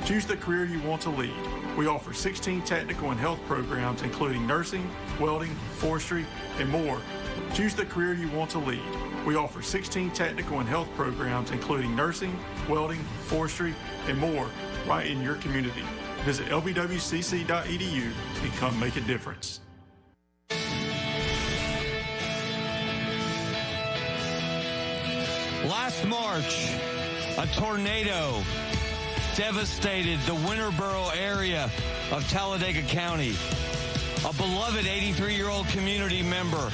Choose the career you want to lead. We offer 16 technical and health programs, including nursing, welding, forestry, and more. Choose the career you want to lead. We offer 16 technical and health programs, including nursing, welding, forestry, and more, right in your community. Visit lbwcc.edu and come make a difference. Last March, a tornado devastated the Winterboro area of Talladega County. A beloved 83-year-old community member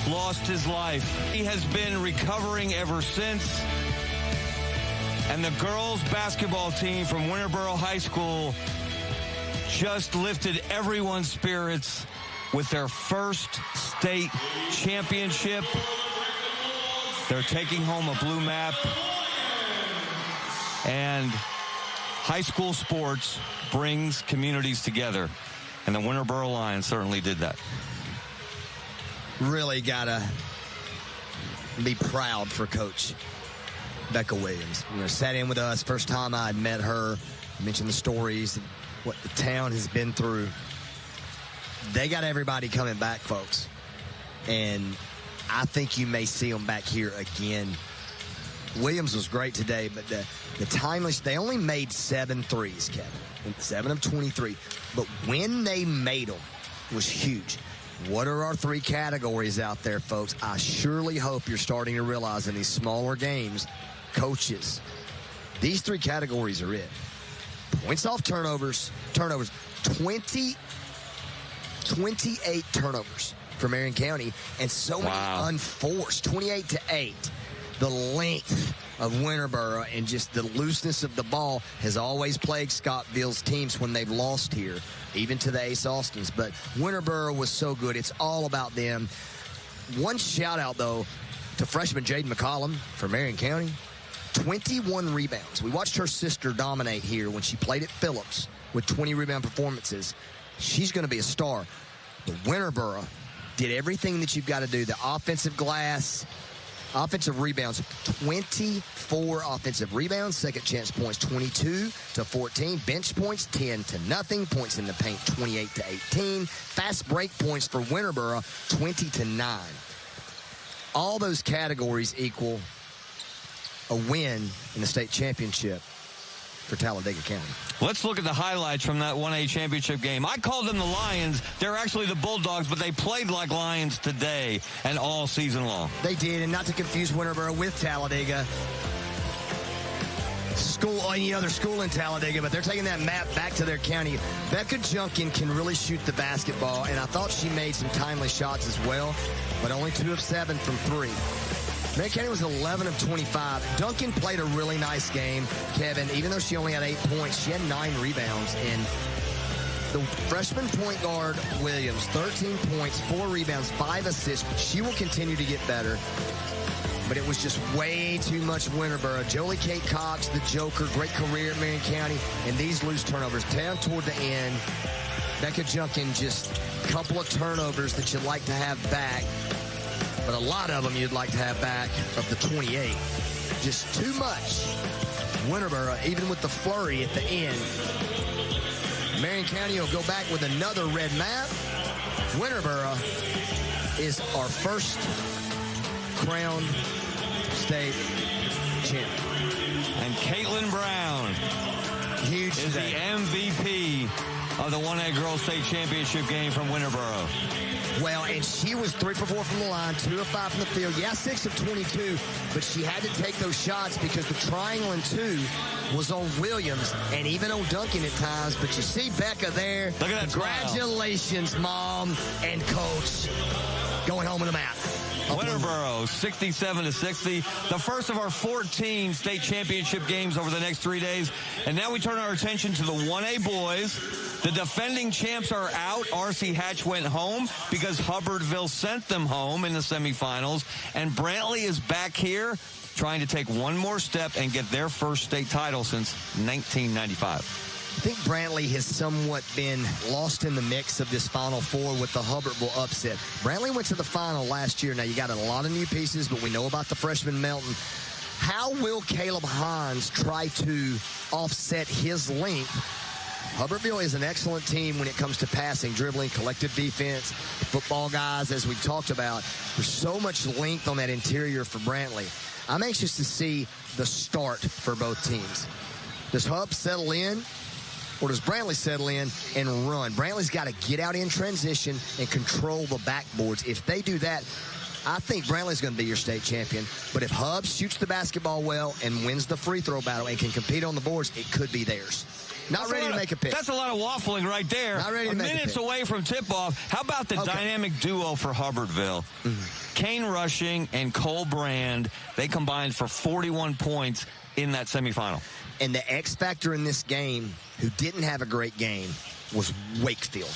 lost his life. He has been recovering ever since. And the girls basketball team from Winterboro High School just lifted everyone's spirits with their first state championship. They're taking home a blue map. And high school sports brings communities together. And the Winterboro Lions certainly did that. Really gotta be proud for Coach Becca Williams. Sat in with us, first time I had met her, mentioned the stories, what the town has been through. They got everybody coming back, folks. And I think you may see them back here again. Williams was great today, but the timeless, they only made 7 threes, Kevin. 7 of 23. But when they made them, it was huge. What are our 3 categories out there, folks? I surely hope you're starting to realize in these smaller games, coaches, these 3 categories are it. Points off turnovers, 28 turnovers for Marion County, and so many unforced, 28-8. The length of Winterboro and just the looseness of the ball has always plagued Scottville's teams when they've lost here, even to the Ace Austins. But Winterboro was so good. It's all about them. One shout-out, though, to freshman Jaden McCollum for Marion County. 21 rebounds. We watched her sister dominate here when she played at Phillips with 20 rebound performances. She's going to be a star. But Winterboro did everything that you've got to do. The offensive glass, offensive rebounds, 24 offensive rebounds. Second chance points, 22-14. Bench points, 10-0. Points in the paint, 28-18. Fast break points for Winterboro, 20-9. All those categories equal a win in the state championship for Talladega County. Let's look at the highlights from that 1A championship game. I called them the Lions. They're actually the Bulldogs, but they played like Lions today and all season long. They did, and not to confuse Winterboro with Talladega. Any other school in Talladega, but they're taking that map back to their county. Becca Junkin can really shoot the basketball, and I thought she made some timely shots as well, but only 2 of 7 from 3. Marion County was 11 of 25. Duncan played a really nice game, Kevin. Even though she only had 8 points, she had 9 rebounds. And the freshman point guard, Williams, 13 points, 4 rebounds, 5 assists. She will continue to get better. But it was just way too much Winterboro. Jolie Kate Cox, the Joker, great career at Marion County. And these loose turnovers down toward the end. Becca Junkin, just a couple of turnovers that you'd like to have back. But a lot of them you'd like to have back of the 28. Just too much. Winterboro, even with the flurry at the end. Marion County will go back with another red map. Winterboro is our first crowned state champion. And Caitlin Brown Huge is today. the MVP of the 1A Girls State Championship game from Winterboro. Well, and she was 3 for 4 from the line, 2 of 5 from the field. Yeah, 6 of 22, but she had to take those shots because the triangle and 2 was on Williams and even on Duncan at times. But you see Becca there. Look at that. Congratulations, Mom and Coach. Going home with a map. Winterboro, 67-60. The first of our 14 state championship games over the next 3 days. And now we turn our attention to the 1A boys. The defending champs are out. R.C. Hatch went home because Hubbertville sent them home in the semifinals. And Brantley is back here trying to take one more step and get their first state title since 1995. I think Brantley has somewhat been lost in the mix of this Final Four with the Hubbertville upset. Brantley went to the final last year. Now, you got a lot of new pieces, but we know about the freshman Melton. How will Caleb Hines try to offset his length? Hubbertville is an excellent team when it comes to passing, dribbling, collective defense, football guys, as we've talked about. There's so much length on that interior for Brantley. I'm anxious to see the start for both teams. Does Hub settle in, or does Brantley settle in and run? Brantley's got to get out in transition and control the backboards. If they do that, I think Brantley's going to be your state champion. But if Hub shoots the basketball well and wins the free throw battle and can compete on the boards, it could be theirs. Not ready to make a pick. That's a lot of waffling right there. Not ready to make a pick. Minutes away from tip-off. How about the dynamic duo for Hubbertville? Kane Rushing and Cole Brand, they combined for 41 points in that semifinal. And the X factor in this game, who didn't have a great game, was Wakefield.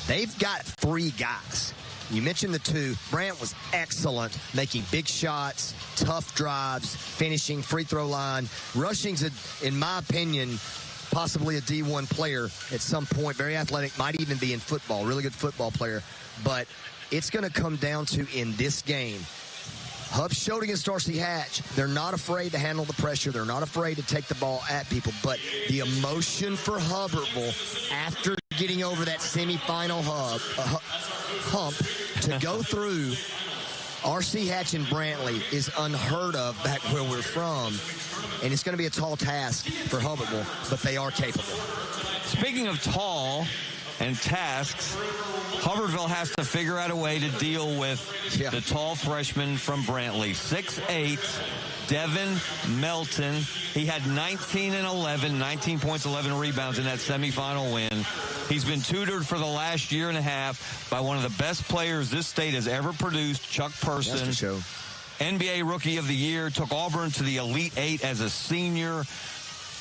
They've got 3 guys. You mentioned the 2. Brant was excellent, making big shots, tough drives, finishing free throw line. Rushing's, in my opinion, possibly a D1 player at some point. Very athletic, might even be in football. Really good football player. But it's going to come down to, in this game, Hub showed against Darcy Hatch. They're not afraid to handle the pressure. They're not afraid to take the ball at people. But the emotion for Hubbertville after getting over that semifinal hump to go through R.C. Hatch and Brantley is unheard of back where we're from. And it's going to be a tall task for Hubbertville, but they are capable. Speaking of tall and tasks, Hubbertville has to figure out a way to deal with the tall freshman from Brantley. 6'8", Devin Melton. He had 19 and 11, 19 points, 11 rebounds in that semifinal win. He's been tutored for the last year and a half by one of the best players this state has ever produced, Chuck Person. That's for sure. NBA Rookie of the Year, took Auburn to the Elite Eight as a senior.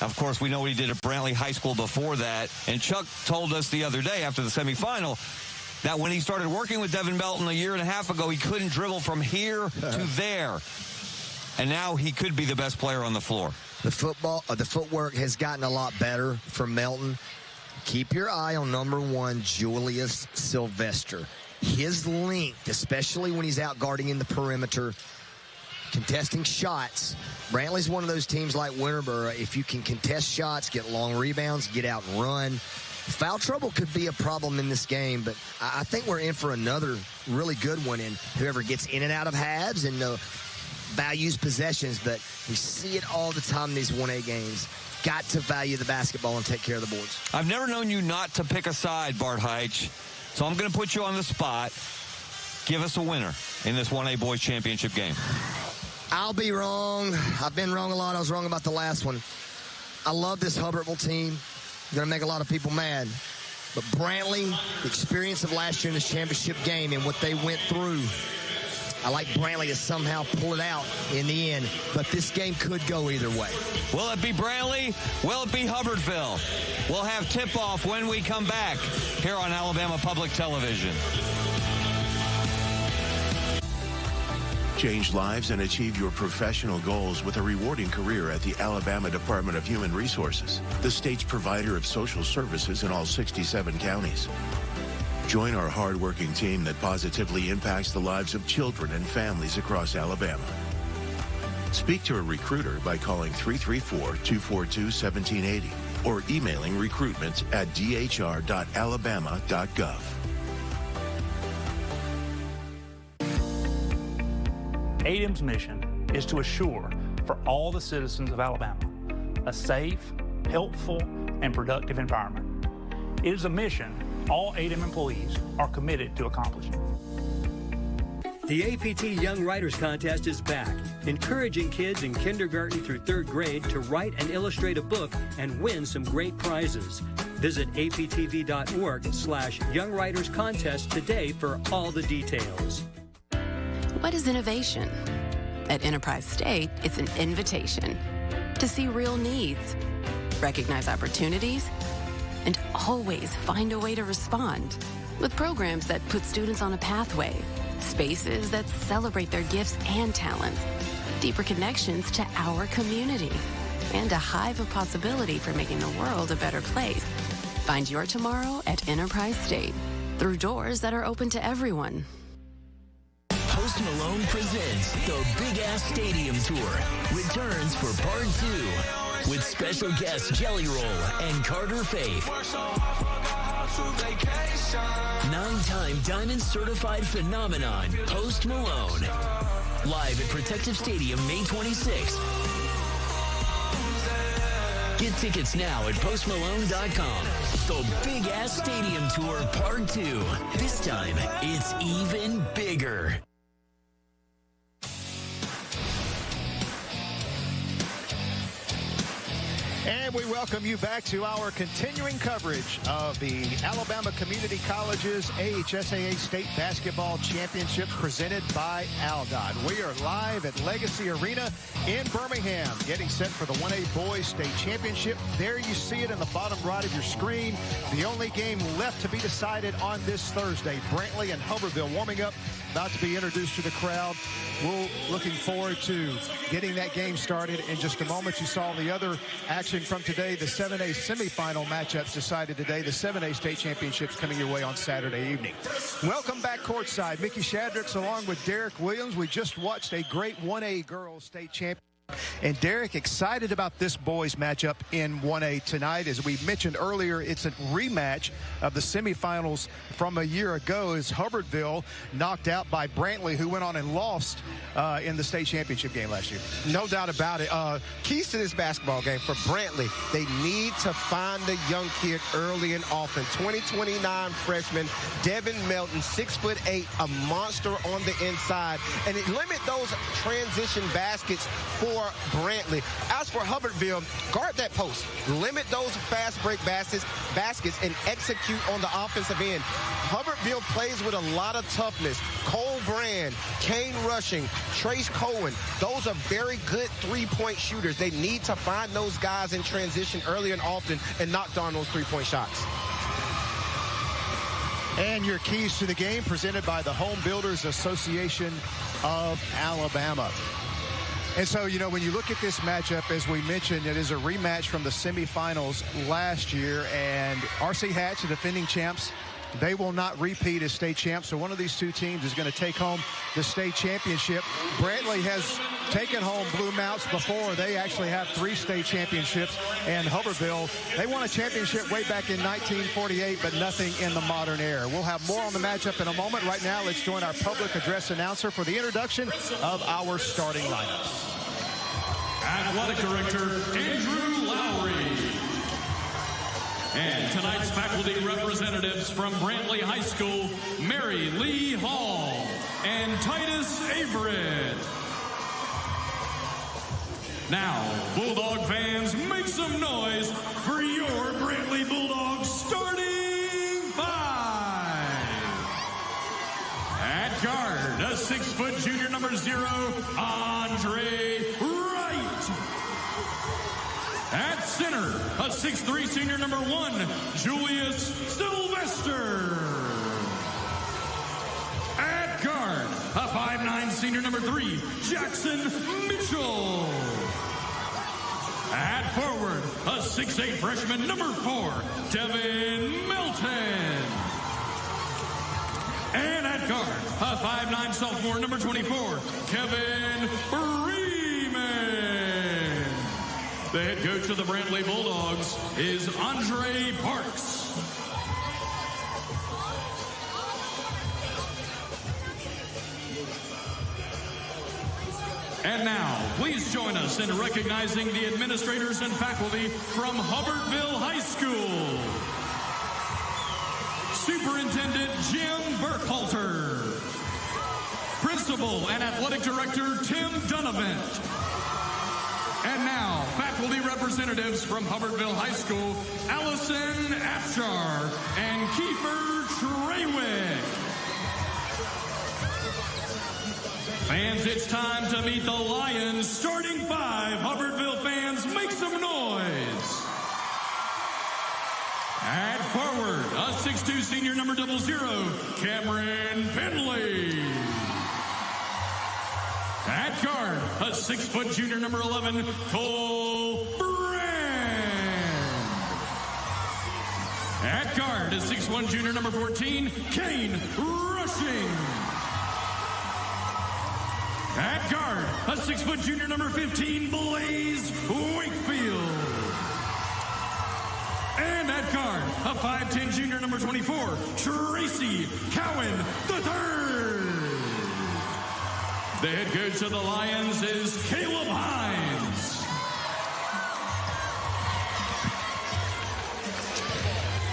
Of course, we know what he did at Brantley High School before that. And Chuck told us the other day after the semifinal that when he started working with Devin Melton a year and a half ago, he couldn't dribble from here to there. And now he could be the best player on the floor. The footwork has gotten a lot better for Melton. Keep your eye on number 1, Julius Sylvester. His length, especially when he's out guarding in the perimeter, contesting shots. Brantley's one of those teams like Winterboro. If you can contest shots, get long rebounds, get out and run. Foul trouble could be a problem in this game, but I think we're in for another really good one. And whoever gets in and out of halves and values possessions, but we see it all the time in these 1A games. Got to value the basketball and take care of the boards. I've never known you not to pick a side, Bart Heitch, so I'm going to put you on the spot. Give us a winner in this 1A Boys Championship game. I'll be wrong. I've been wrong a lot. I was wrong about the last one. I love this Hubbertville team. Going to make a lot of people mad. But Brantley, the experience of last year in this championship game and what they went through, I like Brantley to somehow pull it out in the end. But this game could go either way. Will it be Brantley? Will it be Hubbertville? We'll have tip-off when we come back here on Alabama Public Television. Change lives and achieve your professional goals with a rewarding career at the Alabama Department of Human Resources, the state's provider of social services in all 67 counties. Join our hardworking team that positively impacts the lives of children and families across Alabama. Speak to a recruiter by calling 334-242-1780 or emailing recruitment@dhr.alabama.gov. ADEM's mission is to assure for all the citizens of Alabama a safe, helpful, and productive environment. It is a mission all ADEM employees are committed to accomplishing. The APT Young Writers Contest is back, encouraging kids in kindergarten through 3rd grade to write and illustrate a book and win some great prizes. Visit aptv.org/Young Writers Contest today for all the details. What is innovation? At Enterprise State, it's an invitation to see real needs, recognize opportunities, and always find a way to respond with programs that put students on a pathway, spaces that celebrate their gifts and talents, deeper connections to our community, and a hive of possibility for making the world a better place. Find your tomorrow at Enterprise State through doors that are open to everyone. Post Malone presents the Big Ass Stadium Tour returns for part 2 with special guests Jelly Roll and Carter Faith. 9-time Diamond Certified Phenomenon Post Malone. Live at Protective Stadium May 26th. Get tickets now at postmalone.com. The Big Ass Stadium Tour Part 2. This time, it's even bigger. And we welcome you back to our continuing coverage of the Alabama Community College's AHSAA State Basketball Championship presented by Aldott. We are live at Legacy Arena in Birmingham, getting set for the 1A Boys State Championship. There you see it in the bottom right of your screen. The only game left to be decided on this Thursday. Brantley and Hubbertville warming up, about to be introduced to the crowd. We're looking forward to getting that game started in just a moment. You saw the other action from today, the 7A semifinal matchups decided today. The 7A state championships coming your way on Saturday evening. Welcome back courtside. Mickey Shadricks along with Derek Williams. We just watched a great 1A girls state championship. And Derek, excited about this boys matchup in 1A tonight. As we mentioned earlier, it's a rematch of the semifinals from a year ago as Hubbertville knocked out by Brantley, who went on and lost in the state championship game last year. No doubt about it. Keys to this basketball game for Brantley, they need to find the young kid early and often. 2029 freshman Devin Melton, 6'8", a monster on the inside, and it limit those transition baskets for Brantley. As for Hubbertville, guard that post. Limit those fast break baskets and execute on the offensive end. Hubbertville plays with a lot of toughness. Cole Brand, Kane Rushing, Trace Cohen, those are very good three-point shooters. They need to find those guys in transition early and often and knock down those three-point shots. And your keys to the game presented by the Home Builders Association of Alabama. And so, you know, when you look at this matchup, as we mentioned, it is a rematch from the semifinals last year. And R.C. Hatch, the defending champs, they will not repeat as state champs. So one of these two teams is going to take home the state championship. Brantley has taken home Blue Mounts before. They actually have 3 state championships. And Hubbertville, they won a championship way back in 1948, but nothing in the modern era. We'll have more on the matchup in a moment. Right now, let's join our public address announcer for the introduction of our starting lineups. Athletic Director Andrew Lowry. And tonight's faculty representatives from Brantley High School, Mary Lee Hall and Titus Averett. Now, Bulldog fans, make some noise for your Brantley Bulldogs starting 5. At guard, a 6-foot junior number 0, Andre Wright. At center, a 6'3" senior number 1, Julius Sylvester. At guard, a 5'9" senior number 3, Jackson Mitchell. At forward, a 6'8" freshman number 4, Devin Melton. And at guard, a 5'9" sophomore number 24, Kevin Freeman. The head coach of the Brantley Bulldogs is Andre Parks. And now, please join us in recognizing the administrators and faculty from Hubbertville High School. Superintendent Jim Burkhalter. Principal and Athletic Director Tim Dunavant. And now, faculty representatives from Hubbertville High School, Allison Afshar and Kiefer Treywick. Fans, it's time to meet the Lions. Starting 5, Hubbertville fans, make some noise. At forward, a 6'2" senior number 00, Cameron Penley. At guard, a 6-foot junior number 11, Cole Brand. At guard, a 6'1" junior number 14, Kane Rushing. At guard, a 6-foot junior number 15, Blaze Wakefield. And at guard, a 5'10 junior number 24, Tracy Cowan III. The head coach of the Lions is Caleb Hines.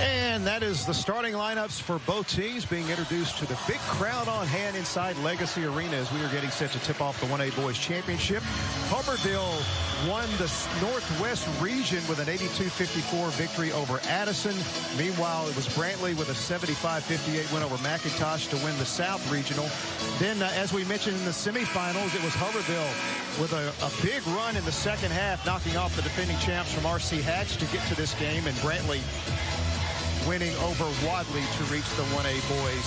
And that is the starting lineups for both teams being introduced to the big crowd on hand inside Legacy Arena as we are getting set to tip off the 1A Boys Championship. Hubbertville won the Northwest region with an 82-54 victory over Addison. Meanwhile, it was Brantley with a 75-58 win over McIntosh to win the South Regional. Then, as we mentioned in the semifinals, it was Hubbertville with a big run in the second half, knocking off the defending champs from R.C. Hatch to get to this game, and Brantley winning over Wadley to reach the 1A Boys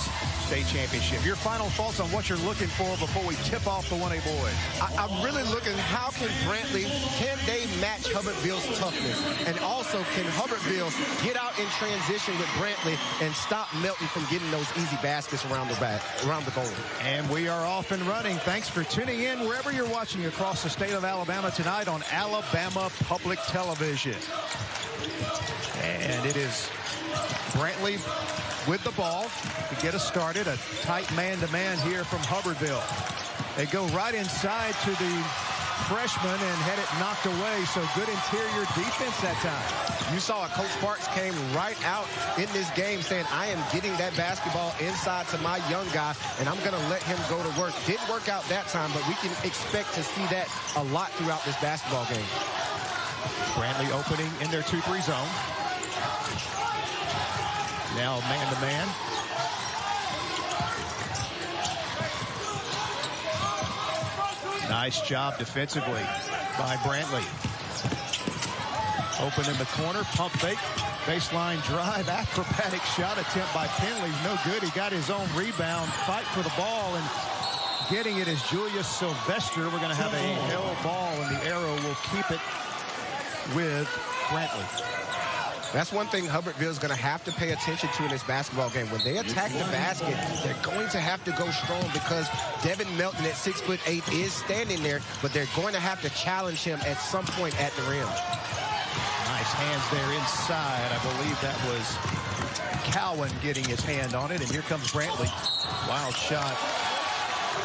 State Championship. Your final thoughts on what you're looking for before we tip off the 1A Boys? I'm really looking, how can Brantley, can they match Hubbertville's toughness? And also, can Hubbertville get out in transition with Brantley and stop Melton from getting those easy baskets around the goal? And we are off and running. Thanks for tuning in wherever you're watching across the state of Alabama tonight on Alabama Public Television. And it is Brantley with the ball to get us started. A tight man-to-man here from Hubbertville. They go right inside to the freshman and had it knocked away. So good interior defense that time. You saw Coach Parks came right out in this game saying, I am getting that basketball inside to my young guy, and I'm going to let him go to work. Didn't work out that time, but we can expect to see that a lot throughout this basketball game. Brantley opening in their 2-3 zone. Now man-to-man. Nice job defensively by Brantley. Open in the corner, pump fake, baseline drive, acrobatic shot attempt by Penley. No good. He got his own rebound, fight for the ball, and getting it is Julius Sylvester. We're going to have a held ball, and the arrow will keep it with Brantley. That's one thing Hubbertville is going to have to pay attention to in this basketball game. When they attack the basket, they're going to have to go strong because Devin Melton at 6'8" is standing there, but they're going to have to challenge him at some point at the rim. Nice hands there inside. I believe that was Cowan getting his hand on it, and here comes Brantley. Wild shot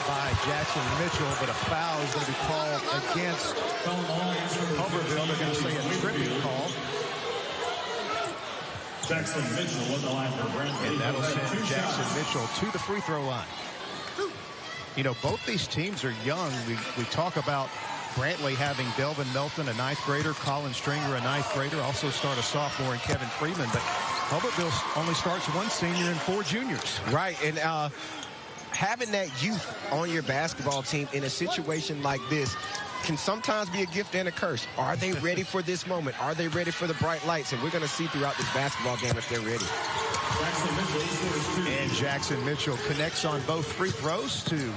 by Jackson Mitchell, but a foul is going to be called against Hubbertville. They're going to say a tripping call. Jackson Mitchell on the line for Brantley. And that'll send Jackson Mitchell to the free throw line. You know, both these teams are young. We talk about Brantley having Delvin Melton, a 9th grader, Colin Stringer, a 9th grader, also start a sophomore in Kevin Freeman, but Hubbertville only starts 1 senior and 4 juniors. Right, and having that youth on your basketball team in a situation like this can sometimes be a gift and a curse. Are they ready for this moment? Are they ready for the bright lights? And we're going to see throughout this basketball game if they're ready. And Jackson Mitchell connects on both free throws to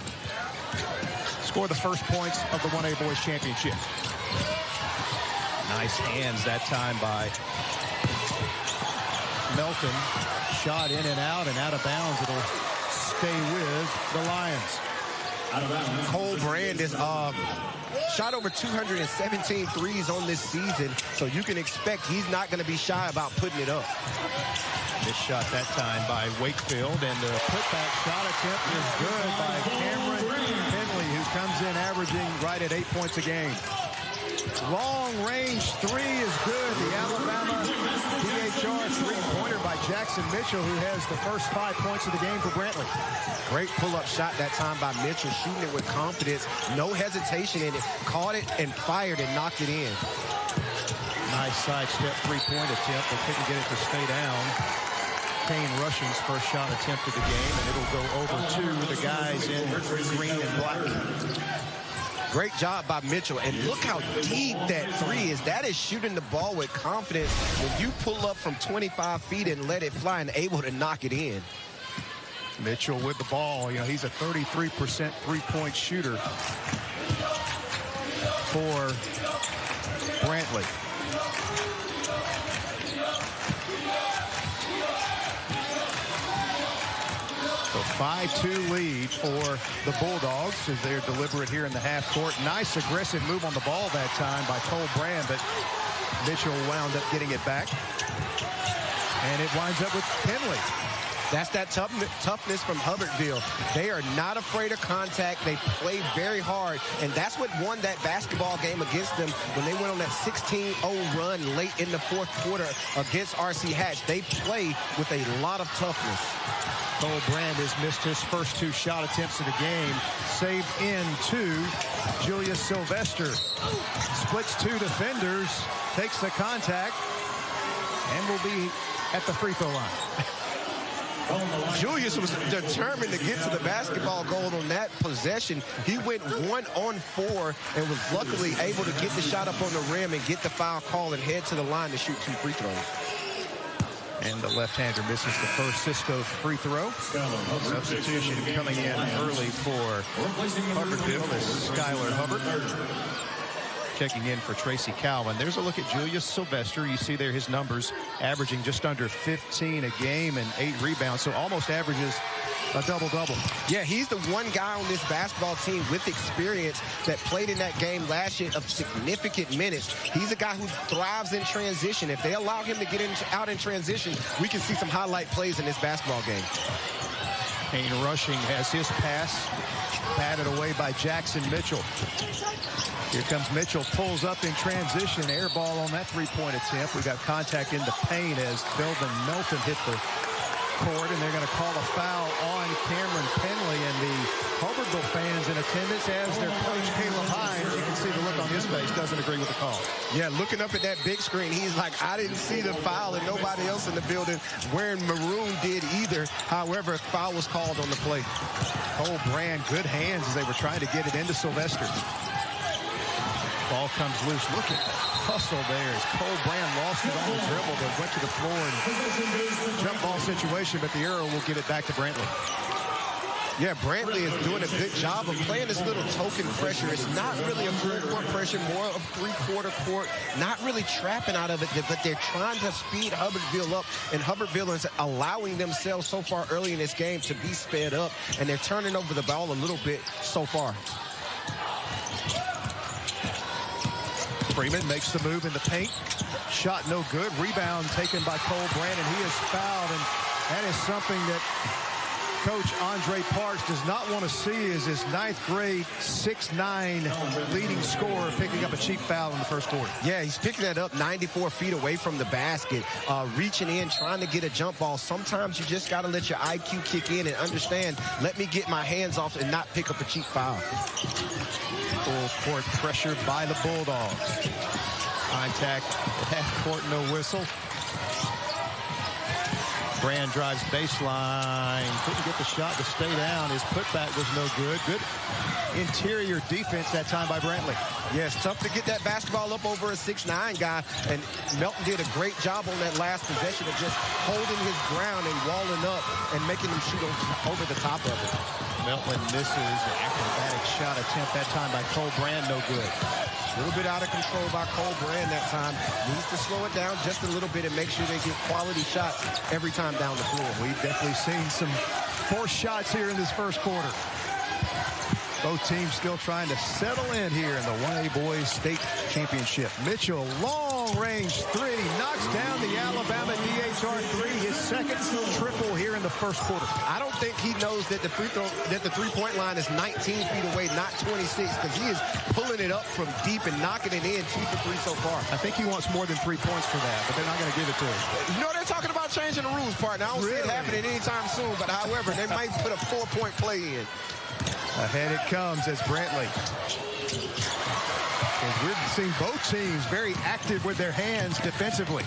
score the first points of the 1A Boys Championship. Nice hands that time by Melton. Shot in and out of bounds. It'll stay with the Lions. Cole Brand is shot over 217 threes on this season, so you can expect he's not going to be shy about putting it up. This shot that time by Wakefield, and the putback shot attempt is good by Cameron Penley, who comes in averaging right at 8 points a game. Long-range 3 is good. The Alabama DHR three-pointer by Jackson Mitchell, who has the first 5 points of the game for Brantley. Great pull-up shot that time by Mitchell, shooting it with confidence. No hesitation in it. Caught it and fired and knocked it in. Nice sidestep three-point attempt. They couldn't get it to stay down. Kane Rushing's first shot attempt of the game, and it'll go over to the guys in green and black. Great job by Mitchell, and look how deep that 3 is. That is shooting the ball with confidence when you pull up from 25 feet and let it fly and able to knock it in. Mitchell with the ball. You know, he's a 33% three-point shooter for Brantley. So 5-2 lead for the Bulldogs as they're deliberate here in the half court. Nice aggressive move on the ball that time by Cole Brand, but Mitchell wound up getting it back. And it winds up with Penley. That's that toughness from Hubbertville. They are not afraid of contact. They play very hard, and that's what won that basketball game against them when they went on that 16-0 run late in the fourth quarter against R.C. Hatch. They play with a lot of toughness. Cole Brand has missed his first 2 shot attempts of the game. Saved in to Julius Sylvester. Splits 2 defenders, takes the contact, and will be at the free throw line. Julius was determined to get to the basketball goal on that possession. He went 1-on-4 and was luckily able to get the shot up on the rim and get the foul call and head to the line to shoot 2 free throws. And the left-hander misses the first Cisco free throw. Substitution coming in early for Hubbertville is Skylar Hubbard. Checking in for Tracy Calvin. There's a look at Julius Sylvester. You see there his numbers averaging just under 15 a game and 8 rebounds, so almost averages a double-double. Yeah, he's the one guy on this basketball team with experience that played in that game last year of significant minutes. He's a guy who thrives in transition. If they allow him to get out in transition, we can see some highlight plays in this basketball game. Kane Rushing has his pass batted away by Jackson Mitchell. Here comes Mitchell, pulls up in transition, air ball on that 3-point attempt. We got contact in the paint as Belvin Melton hit the court, and they're going to call a foul on Cameron Penley, and the Hubbertville fans in attendance as their coach Caleb Hines, you can see the look on his face, doesn't agree with the call. Yeah, looking up at that big screen, he's like, I didn't see the foul, and nobody else in the building wearing maroon did either. However, foul was called on the play. Cole Brand, good hands as they were trying to get it into Sylvester. Ball comes loose. Look at the hustle there as Cole Brand lost it on the dribble, but went to the floor and jump ball situation, but the arrow will get it back to Brantley. Yeah, Brantley is doing a good job of playing this little token pressure. It's not really a full-court pressure, more of three-quarter court, not really trapping out of it, but they're trying to speed Hubbertville up, and Hubbertville is allowing themselves so far early in this game to be sped up, and they're turning over the ball a little bit so far. Freeman makes the move in the paint. Shot no good. Rebound taken by Cole Brand, and he is fouled, and that is something that Coach Andre Parks does not want to see is his 9th grade 6'9" leading scorer picking up a cheap foul in the first quarter. Yeah, he's picking that up 94 feet away from the basket, reaching in, trying to get a jump ball. Sometimes you just got to let your IQ kick in and understand, let me get my hands off and not pick up a cheap foul. Full court pressure by the Bulldogs. Contact at half court, no whistle. Brand drives baseline. Couldn't get the shot to stay down. His putback was no good. Good interior defense that time by Brantley. Yeah, it's tough to get that basketball up over a 6'9" guy, and Melton did a great job on that last possession of just holding his ground and walling up and making him shoot over the top of it. Melton misses an acrobatic shot attempt that time by Cole Brand, no good. A little bit out of control by Cole Brand that time. Needs to slow it down just a little bit and make sure they get quality shots every time down the floor. We've definitely seen some forced shots here in this first quarter. Both teams still trying to settle in here in the 1A Boys State Championship. Mitchell, long-range 3, knocks down the Alabama DHR 3, his second triple here in the first quarter. I don't think he knows that the three-point line is 19 feet away, not 26, because he is pulling it up from deep and knocking it in 2 for 3 so far. I think he wants more than 3 points for that, but they're not going to give it to him. You know, they're talking about changing the rules, partner. I don't see it happening anytime soon, but however, they might put a 4-point play in. Ahead it comes as Brantley. And we've seen both teams very active with their hands defensively.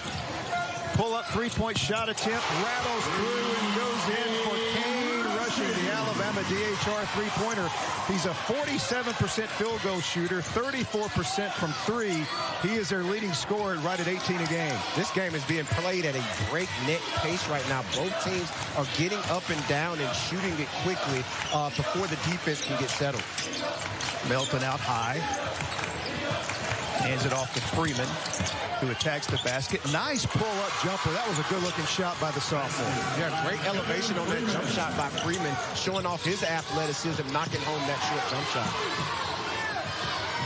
Pull up 3-point shot attempt, rattles through and goes in for Kane Rushing, the Alabama DHR 3-pointer. He's a 47% field goal shooter, 34% from 3. He is their leading scorer right at 18 a game. This game is being played at a breakneck pace right now. Both teams are getting up and down and shooting it quickly before the defense can get settled. Melton out high. Hands it off to Freeman, who attacks the basket. Nice pull-up jumper. That was a good-looking shot by the sophomore. Yeah, great elevation on that jump shot by Freeman, showing off his athleticism, knocking home that short jump shot.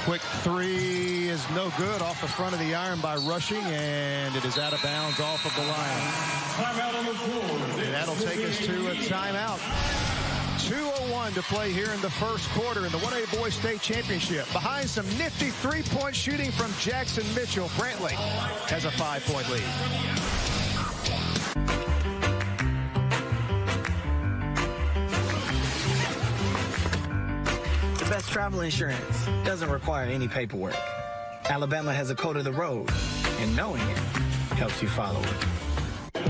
Quick three is no good off the front of the iron by Rushing, and it is out of bounds off of the line. Timeout on the floor. And that'll take us to a timeout. 2:01 to play here in the first quarter in the 1A Boys State Championship. Behind some nifty three-point shooting from Jackson Mitchell, Brantley has a 5-point lead. The best travel insurance doesn't require any paperwork. Alabama has a code of the road, and knowing it helps you follow it.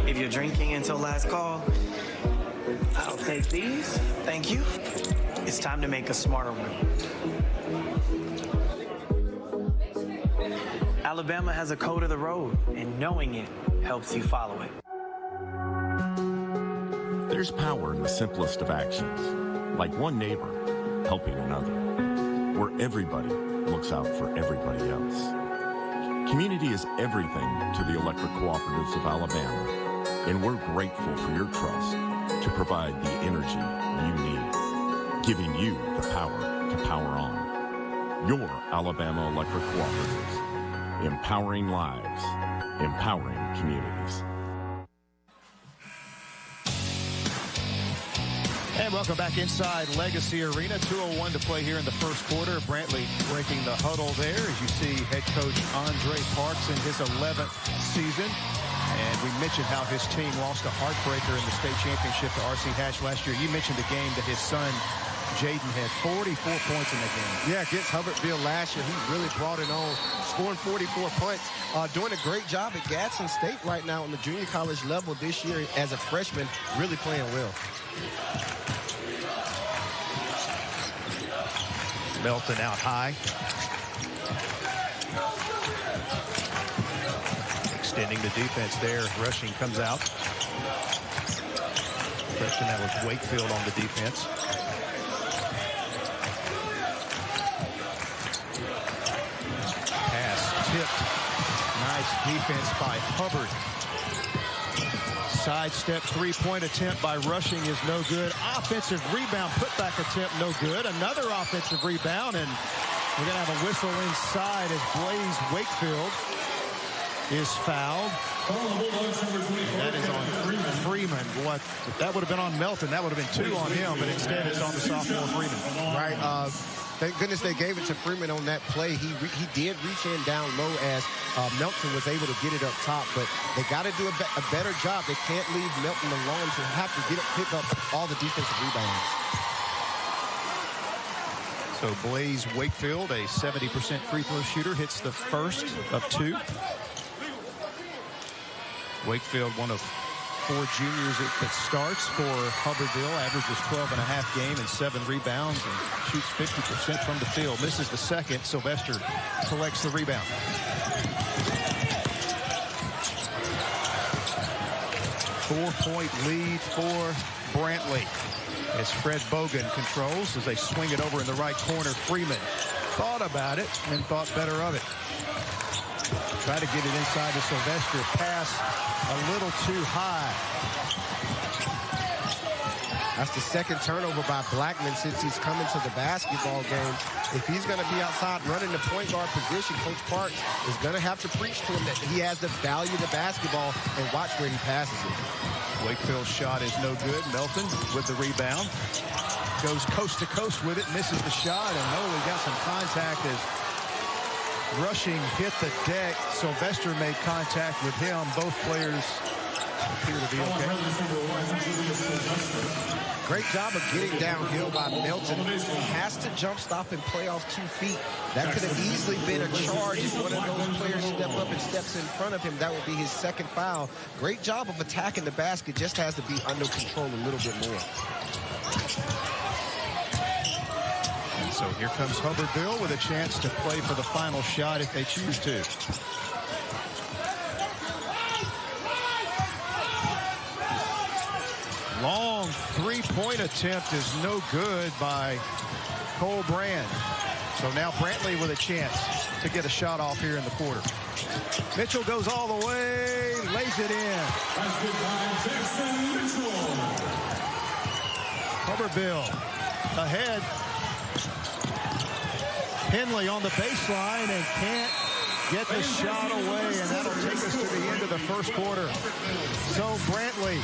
If you're drinking until last call, I'll take these. Thank you. It's time to make a smarter one. Alabama has a code of the road, and knowing it helps you follow it. There's power in the simplest of actions, like one neighbor helping another, where everybody looks out for everybody else. Community is everything to the electric cooperatives of Alabama, and we're grateful for your trust to provide the energy you need, giving you the power to power on. Your Alabama Electric Cooperatives, empowering lives, empowering communities. And welcome back inside Legacy Arena. 2:01 to play here in the first quarter. Brantley breaking the huddle there as you see head coach Andre Parks in his 11th season. And we mentioned how his team lost a heartbreaker in the state championship to R.C. Hatch last year. You mentioned the game that his son, Jaden, had 44 points in that game. Yeah, against Hubbertville last year, he really brought it on, scoring 44 points. Doing a great job at Gadsden State right now on the junior college level this year as a freshman, really playing well. Melton out high. Extending the defense there. Rushing comes out. Freshman, that was Wakefield on the defense. Pass tipped. Nice defense by Hubbard. Sidestep three-point attempt by Rushing is no good. Offensive rebound putback attempt no good. Another offensive rebound, and we're going to have a whistle inside as Blaze Wakefield is fouled. That is on Freeman. What? If that would have been on Melton, that would have been 2 on him, but instead it's on the sophomore Freeman. Right. Thank goodness they gave it to Freeman on that play. He did reach in down low as Melton was able to get it up top, but they got to do a better job. They can't leave Melton alone to have to pick up all the defensive rebounds. So Blaze Wakefield, a 70% free throw shooter, hits the first of 2. Wakefield, one of 4 juniors that starts for Hubbertville, averages 12.5 game and 7 rebounds and shoots 50% from the field. Misses the second. Sylvester collects the rebound. Four-point lead for Brantley as Fred Bogan controls as they swing it over in the right corner. Freeman thought about it and thought better of it. Try to get it inside to Sylvester. Pass a little too high. That's the second turnover by Blackman since he's coming to the basketball game. If he's going to be outside running the point guard position, Coach Parks is going to have to preach to him that he has to value the basketball and watch where he passes it. Wakefield's shot is no good. Melton with the rebound. Goes coast to coast with it, misses the shot, and we got some contact as Rushing hit the deck. Sylvester made contact with him. Both players appear to be okay. Great job of getting downhill by Melton. He has to jump stop and play off 2 feet. That could have easily been a charge if one of those players step up and steps in front of him. That would be his second foul. Great job of attacking the basket. Just has to be under control a little bit more. So here comes Hubbertville with a chance to play for the final shot if they choose to. Long three-point attempt is no good by Cole Brand. So now Brantley with a chance. to get a shot off here in the quarter. Mitchell goes all the way, lays it in. Hubbertville ahead. Henley on the baseline and can't get the shot away, and that'll take us to the end of the first quarter. So Brantley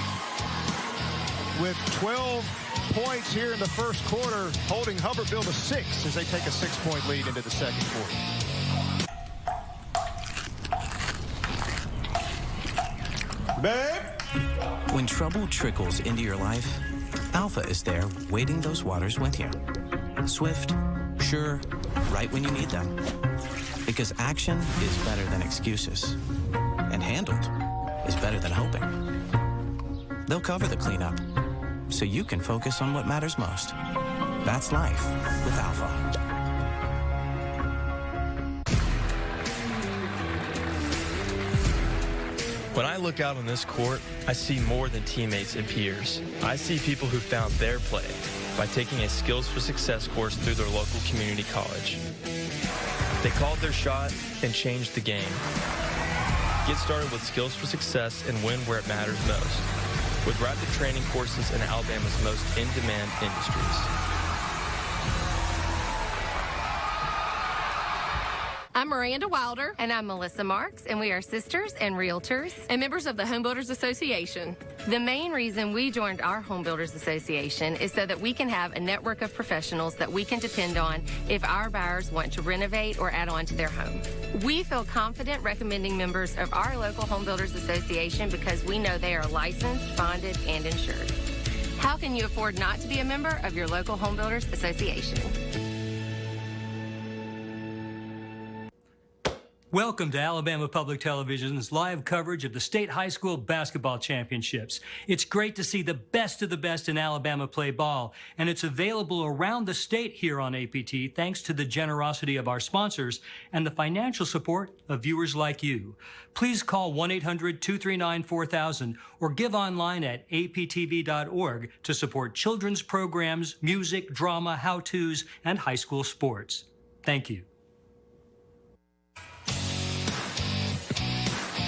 with 12 points here in the first quarter, holding Hubbertville to 6 as they take a 6-point lead into the second quarter. Babe? When trouble trickles into your life, Alpha is there wading those waters with you. Swift, sure, right when you need them. Because action is better than excuses. And handled is better than hoping. They'll cover the cleanup, so you can focus on what matters most. That's life with Alpha. When I look out on this court, I see more than teammates and peers. I see people who found their play by taking a Skills for Success course through their local community college. They called their shot and changed the game. Get started with Skills for Success and win where it matters most, with rapid training courses in Alabama's most in-demand industries. I'm Miranda Wilder. And I'm Melissa Marks, and we are sisters and realtors and members of the Home Builders Association. The main reason we joined our Home Builders Association is so that we can have a network of professionals that we can depend on if our buyers want to renovate or add on to their home. We feel confident recommending members of our local Home Builders Association because we know they are licensed, bonded, and insured. How can you afford not to be a member of your local Home Builders Association? Welcome to Alabama Public Television's live coverage of the State High School Basketball Championships. It's great to see the best of the best in Alabama play ball, and it's available around the state here on APT thanks to the generosity of our sponsors and the financial support of viewers like you. Please call 1-800-239-4000 or give online at aptv.org to support children's programs, music, drama, how-tos, and high school sports. Thank you.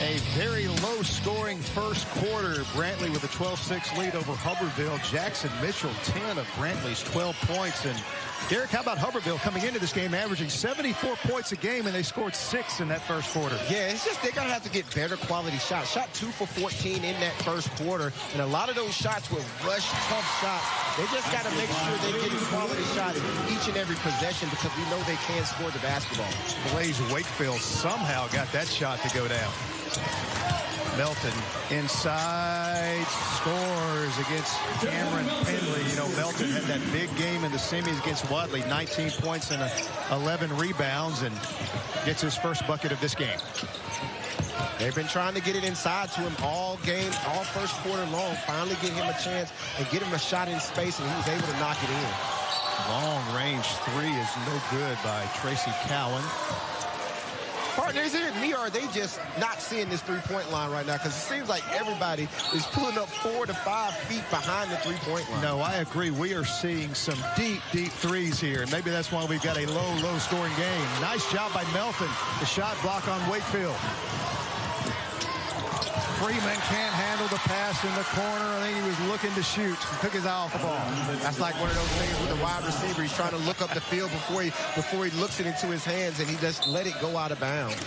A very low-scoring first quarter. Brantley with a 12-6 lead over Hubbertville. Jackson Mitchell, 10 of Brantley's 12 points. And Derek, how about Hubbertville coming into this game averaging 74 points a game, and they scored 6 in that first quarter? Yeah, it's just they're going to have to get better quality shots. Shot 2 for 14 in that first quarter, and a lot of those shots were rush, tough shots. They just got to make sure they get a quality shot in each and every possession because we know they can score the basketball. Blaze Wakefield somehow got that shot to go down. Melton inside, scores against Cameron Penley. You know, Melton had that big game in the semis against Wadley, 19 points and 11 rebounds, and gets his first bucket of this game. They've been trying to get it inside to him all game, all first quarter long. Finally get him a chance and get him a shot in space, and he was able to knock it in. Long-range three is no good by Tracy Cowan. Partner, is it me or are they just not seeing this three-point line right now? Because it seems like everybody is pulling up 4 to 5 feet behind the three-point line. No, I agree. We are seeing some deep, deep threes here. Maybe that's why we've got a low scoring game. Nice job by Melton. The shot block on Wakefield. Freeman can't handle the pass in the corner. I think he was looking to shoot. He took his eye off the ball. That's like one of those things with a wide receiver. He's trying to look up the field before he looks it into his hands, and he just let it go out of bounds.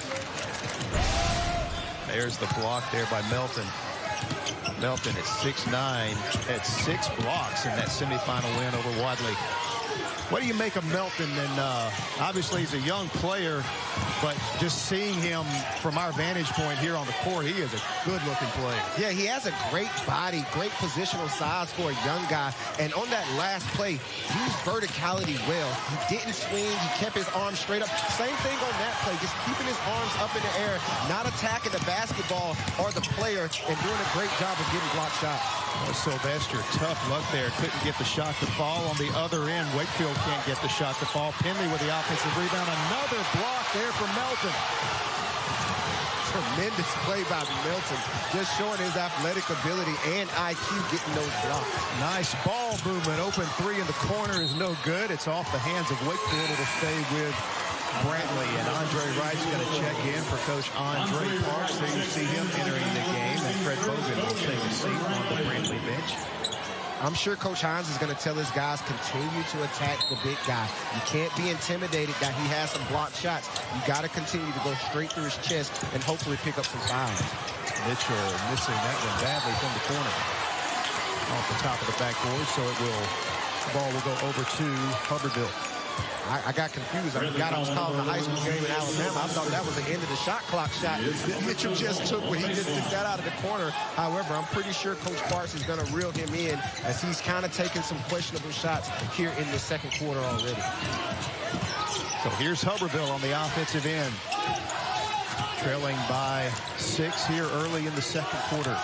There's the block there by Melton. Melton at 6'9", had 6 blocks in that semifinal win over Wadley. What do you make of Melton? And obviously he's a young player, but just seeing him from our vantage point here on the court, he is a good-looking player. Yeah, he has a great body, great positional size for a young guy. And on that last play, used verticality well. He didn't swing. He kept his arms straight up. Same thing on that play, just keeping his arms up in the air, not attacking the basketball or the player, and doing a great job of getting block shots. Sylvester, tough luck there. Couldn't get the shot to fall. On the other end, Wakefield can't get the shot to fall. Penley with the offensive rebound. Another block there for Melton. Tremendous play by Melton. Just showing his athletic ability and IQ getting those blocks. Nice ball movement. Open three in the corner is no good. It's off the hands of Wakefield. It'll stay with Brantley, and Andre Wright's going to check in for Coach Andre Parks. There you see him entering the game, and Fred Bogan will take a seat on the Brantley bench. I'm sure Coach Hines is going to tell his guys, continue to attack the big guy. You can't be intimidated that he has some blocked shots. You got to continue to go straight through his chest and hopefully pick up some fouls. Mitchell missing that one badly from the corner. Off the top of the backboard, so the ball will go over to Hubbertville. I got confused. I forgot I was calling a high school game in Alabama. I thought that was the end of the shot clock shot that Mitchell just took when he just took that out of the corner. However, I'm pretty sure Coach Parks is going to reel him in as he's kind of taking some questionable shots here in the second quarter already. So here's Hubbertville on the offensive end. Trailing by 6 here early in the second quarter.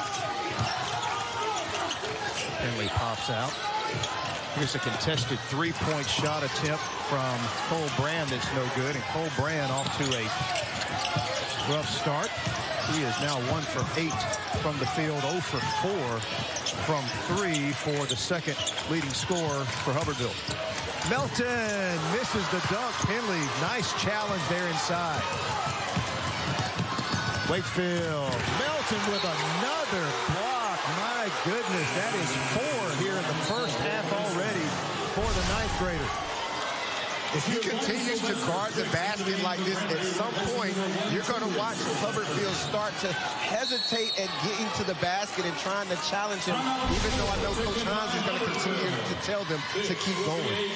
Finley pops out. Here's a contested three-point shot attempt from Cole Brand that's no good. And Cole Brand off to a rough start. He is now 1 for 8 from the field, 0 for 4 from 3 for the second leading scorer for Hubbertville. Melton misses the dunk. Finley, nice challenge there inside. Wakefield. Melton with another block. My goodness, that is 4 here in the first half already for the 9th grader. If he continues to guard the basket like this, at some point, you're going to watch Hubbertville start to hesitate at getting to the basket and trying to challenge him, even though I know Coach Hines is going to continue to tell them to keep going.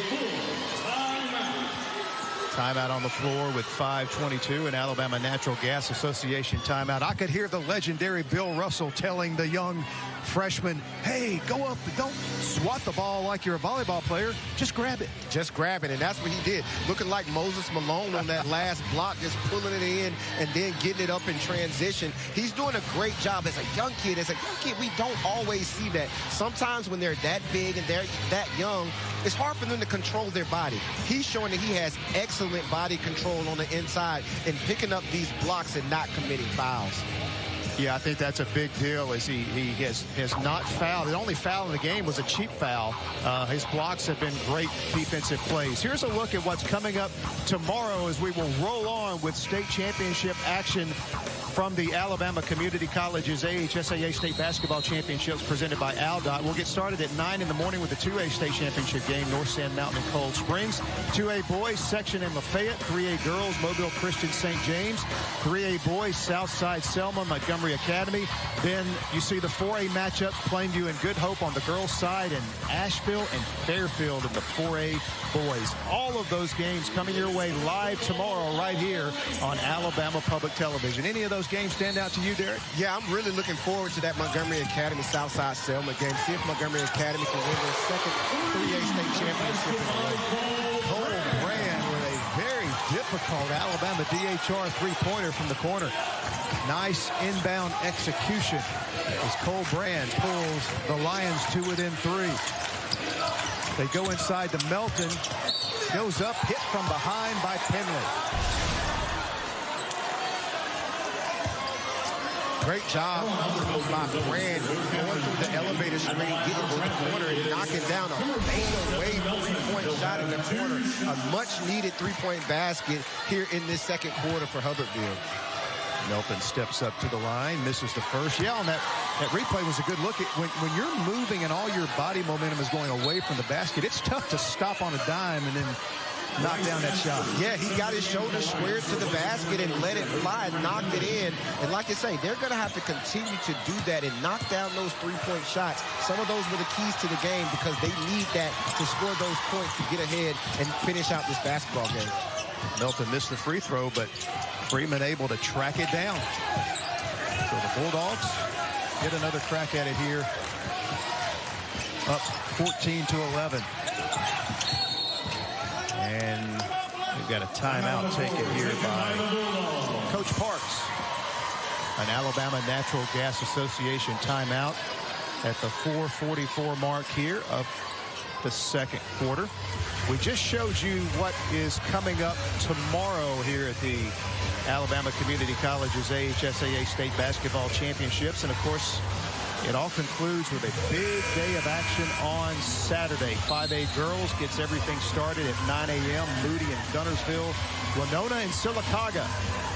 Timeout on the floor with 5:22, and Alabama Natural Gas Association timeout. I could hear the legendary Bill Russell telling the young freshman, hey, go up, don't swat the ball like you're a volleyball player. Just grab it. Just grab it, and that's what he did. Looking like Moses Malone on that last block, just pulling it in and then getting it up in transition. He's doing a great job as a young kid. As a young kid, we don't always see that. Sometimes when they're that big and they're that young, it's hard for them to control their body. He's showing that he has excellent body control on the inside and picking up these blocks and not committing fouls. Yeah, I think that's a big deal as he has not fouled. The only foul in the game was a cheap foul. His blocks have been great defensive plays. Here's a look at what's coming up tomorrow as we will roll on with state championship action from the Alabama Community College's AHSAA State Basketball Championships presented by ALDOT. We'll get started at 9 in the morning with the 2A State Championship game, North Sand Mountain and Cold Springs. 2A boys section in Lafayette, 3A girls, Mobile Christian St. James, 3A boys, Southside Selma, Montgomery Academy. Then you see the 4A matchups, Plainview and Good Hope on the girls' side, and Asheville and Fairfield in the 4A boys. All of those games coming your way live tomorrow right here on Alabama Public Television. Any of those games stand out to you, Derek? Yeah, I'm really looking forward to that Montgomery Academy Southside Selma game. See if Montgomery Academy can win their second 3A state championship in a row. Cole Brand with a very difficult Alabama DHR three-pointer from the corner. Nice inbound execution as Cole Brand pulls the Lions to within 3. They go inside to Melton. Goes up, hit from behind by Penley. Great job by Brand going through the elevator screen, getting to the corner and knocking down a fadeaway three-point shot in the corner. A much-needed three-point basket here in this second quarter for Hubbertville. Melton steps up to the line, misses the first. Yeah, and that replay was a good look. When you're moving and all your body momentum is going away from the basket, it's tough to stop on a dime and then knock down that shot. Yeah, he got his shoulder squared to the basket and let it fly and knocked it in. And like I say, they're going to have to continue to do that and knock down those three-point shots. Some of those were the keys to the game because they need that to score those points to get ahead and finish out this basketball game. Melton missed the free throw, but Freeman able to track it down. So the Bulldogs get another crack at it here. Up 14-11. And we've got a timeout taken here by Coach Parks. An Alabama Natural Gas Association timeout at the 4:44 mark here of the second quarter. We just showed you what is coming up tomorrow here at the Alabama Community College's AHSAA State Basketball Championships. And, of course, It all concludes with a big day of action on Saturday. 5A girls gets everything started at 9 a.m. Moody and Guntersville. Winona and Sylacauga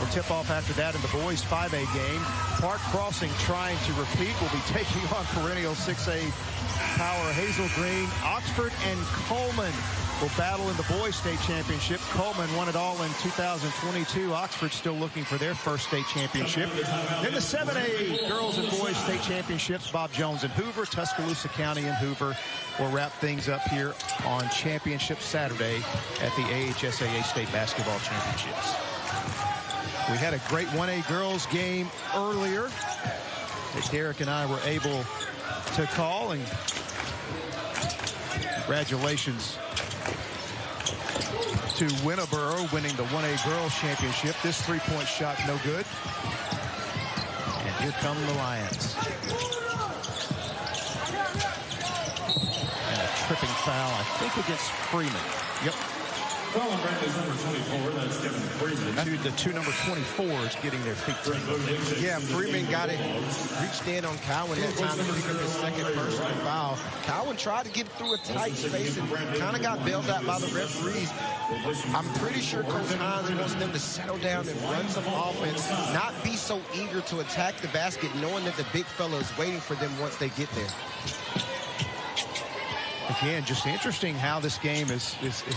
will tip off after that in the boys' 5A game. Park Crossing, trying to repeat, will be taking on perennial 6A power Hazel Green. Oxford and Coleman will battle in the boys' state championship. Coleman won it all in 2022. Oxford still looking for their first state championship. In the 7A girls and boys state championships, Bob Jones and Hoover, Tuscaloosa County and Hoover will wrap things up here on Championship Saturday at the AHSAA State Basketball Championships. We had a great 1A girls game earlier that Derek and I were able to call, and congratulations to Winterboro winning the 1A girls championship. This three-point shot no good. And here come the Lions. And a tripping foul, I think, against Freeman. Yep. Well, on Brantley's number 24, that's Kevin Freeman. The two number 24s getting their feet. Yeah, Freeman got it, reached in on Cowan that time to pick up his second personal foul. Cowan tried to get through a tight space and kind of got bailed out by the referees. I'm pretty sure Coach Hines wants them to settle down and run some offense, not be so eager to attack the basket, knowing that the big fella is waiting for them once they get there. Again, just interesting how this game is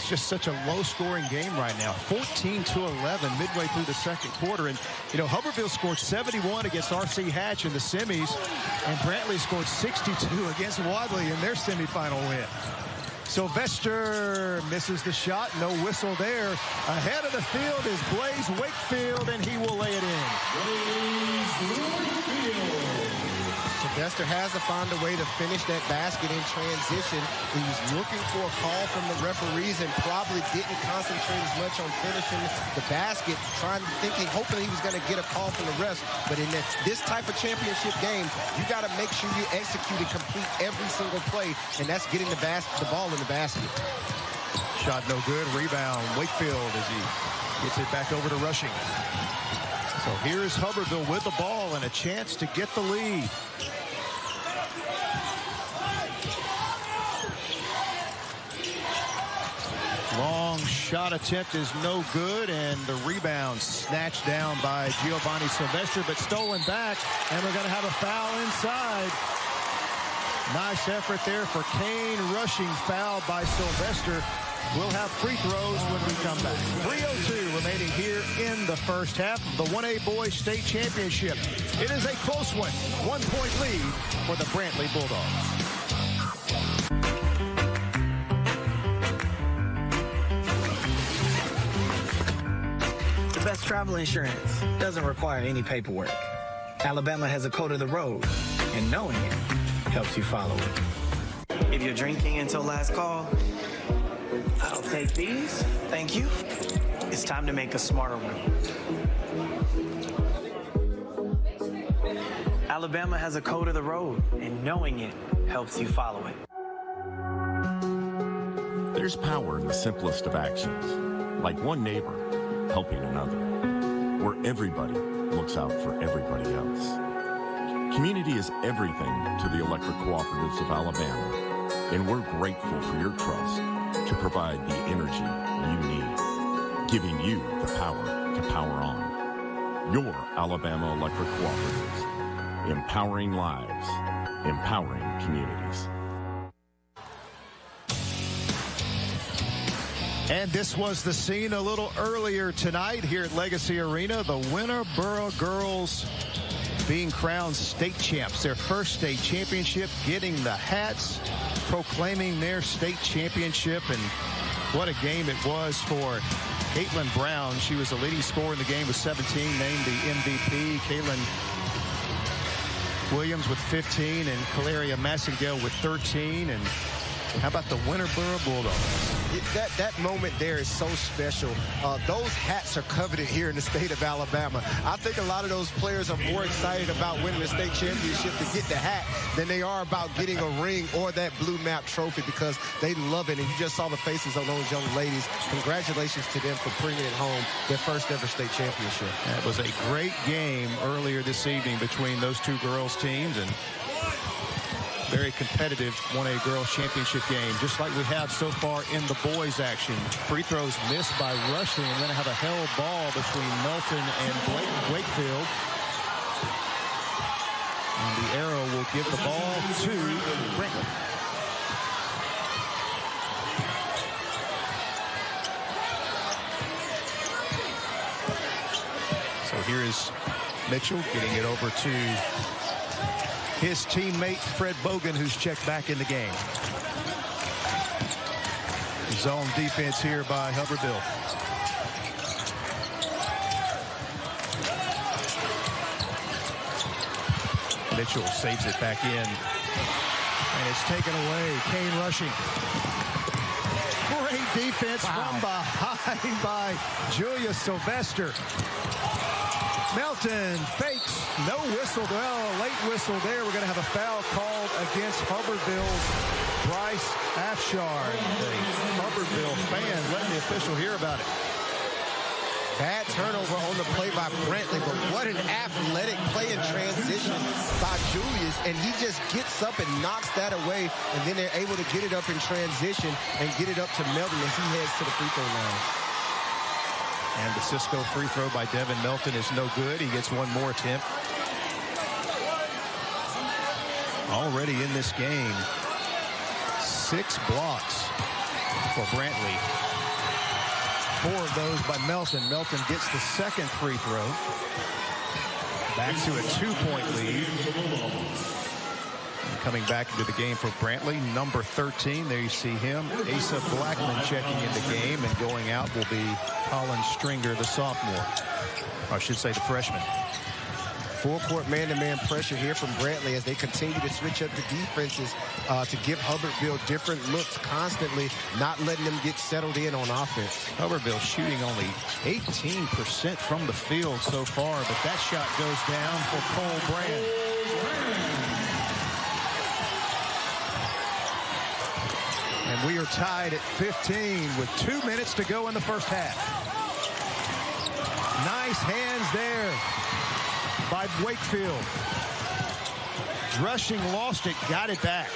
just such a low-scoring game right now. 14-11 midway through the second quarter. And, you know, Hubbertville scored 71 against R.C. Hatch in the semis, and Brantley scored 62 against Wadley in their semifinal win. Sylvester misses the shot. No whistle there. Ahead of the field is Blaze Wakefield, and he will lay it in. Sylvester has to find a way to finish that basket in transition. He was looking for a call from the referees and probably didn't concentrate as much on finishing the basket, hoping he was going to get a call from the refs. But in this type of championship game, you got to make sure you execute and complete every single play, and that's getting the ball in the basket. Shot no good. Rebound Wakefield as he gets it back over to Rushing. So here's Hubbertville with the ball and a chance to get the lead. Long shot attempt is no good, and the rebound snatched down by Giovanni Sylvester, but stolen back, and we're going to have a foul inside. Nice effort there for Kane. Rushing foul by Sylvester. We'll have free throws when we come back. 3:02 remaining here in the first half of the 1A Boys State Championship. It is a close one. 1-point lead for the Brantley Bulldogs. The best travel insurance doesn't require any paperwork. Alabama has a code of the road, and knowing it helps you follow it. If you're drinking until last call, I'll take these. Thank you. It's time to make a smarter one. Alabama has a code of the road, and knowing it helps you follow it. There's power in the simplest of actions, like one neighbor helping another, where everybody looks out for everybody else. Community is everything to the electric cooperatives of Alabama, and we're grateful for your trust to provide the energy you need, giving you the power to power on. Your Alabama Electric Cooperatives, empowering lives, empowering communities. And this was the scene a little earlier tonight here at Legacy Arena. The Winterboro girls being crowned state champs, their first state championship, getting the hats, proclaiming their state championship. And what a game it was for Caitlin Brown. She was the leading scorer in the game with 17, named the MVP. Caitlin Williams with 15 and Caleria Massengale with 13. And How about the Winterboro Bulldogs? That moment there is so special. Those hats are coveted here in the state of Alabama. I think a lot of those players are more excited about winning the state championship to get the hat than they are about getting a ring or that blue map trophy, because they love it. And you just saw the faces of those young ladies. Congratulations to them for bringing it home, their first ever state championship. That was a great game earlier this evening between those two girls teams, and very competitive 1A girls championship game, just like we have so far in the boys action. Free throws missed by Rushley, and then have a held ball between Melton and Wakefield. And the arrow will give the ball to Brantley. So here is Mitchell getting it over to his teammate Fred Bogan, who's checked back in the game. Zone defense here by Hubbertville. Mitchell saves it back in, and it's taken away. Kane rushing. Great defense from behind by Julia Sylvester. Melton fakes, no whistle. Well, a late whistle there. We're going to have a foul called against Hubbertville's Bryce AHSAA. The Hubbertville fan letting the official hear about it. Bad turnover on the play by Brantley, but what an athletic play in transition by Julius, and he just gets up and knocks that away, and then they're able to get it up in transition and get it up to Melton as he heads to the free throw line. And the Cisco free throw by Devin Melton is no good. He gets one more attempt. Already in this game, 6 blocks for Brantley. 4 of those by Melton. Melton gets the second free throw. Back to a 2-point lead. Coming back into the game for Brantley, number 13. There you see him. AHSAA Blackman checking in the game, and going out will be Colin Stringer, the sophomore. Or I should say the freshman. Full-court man-to-man pressure here from Brantley as they continue to switch up the defenses to give Hubbertville different looks constantly, not letting them get settled in on offense. Hubbertville shooting only 18% from the field so far, but that shot goes down for Cole Brand. And we are tied at 15 with 2 minutes to go in the first half. Nice hands there by Wakefield. Rushing, lost it, got it back.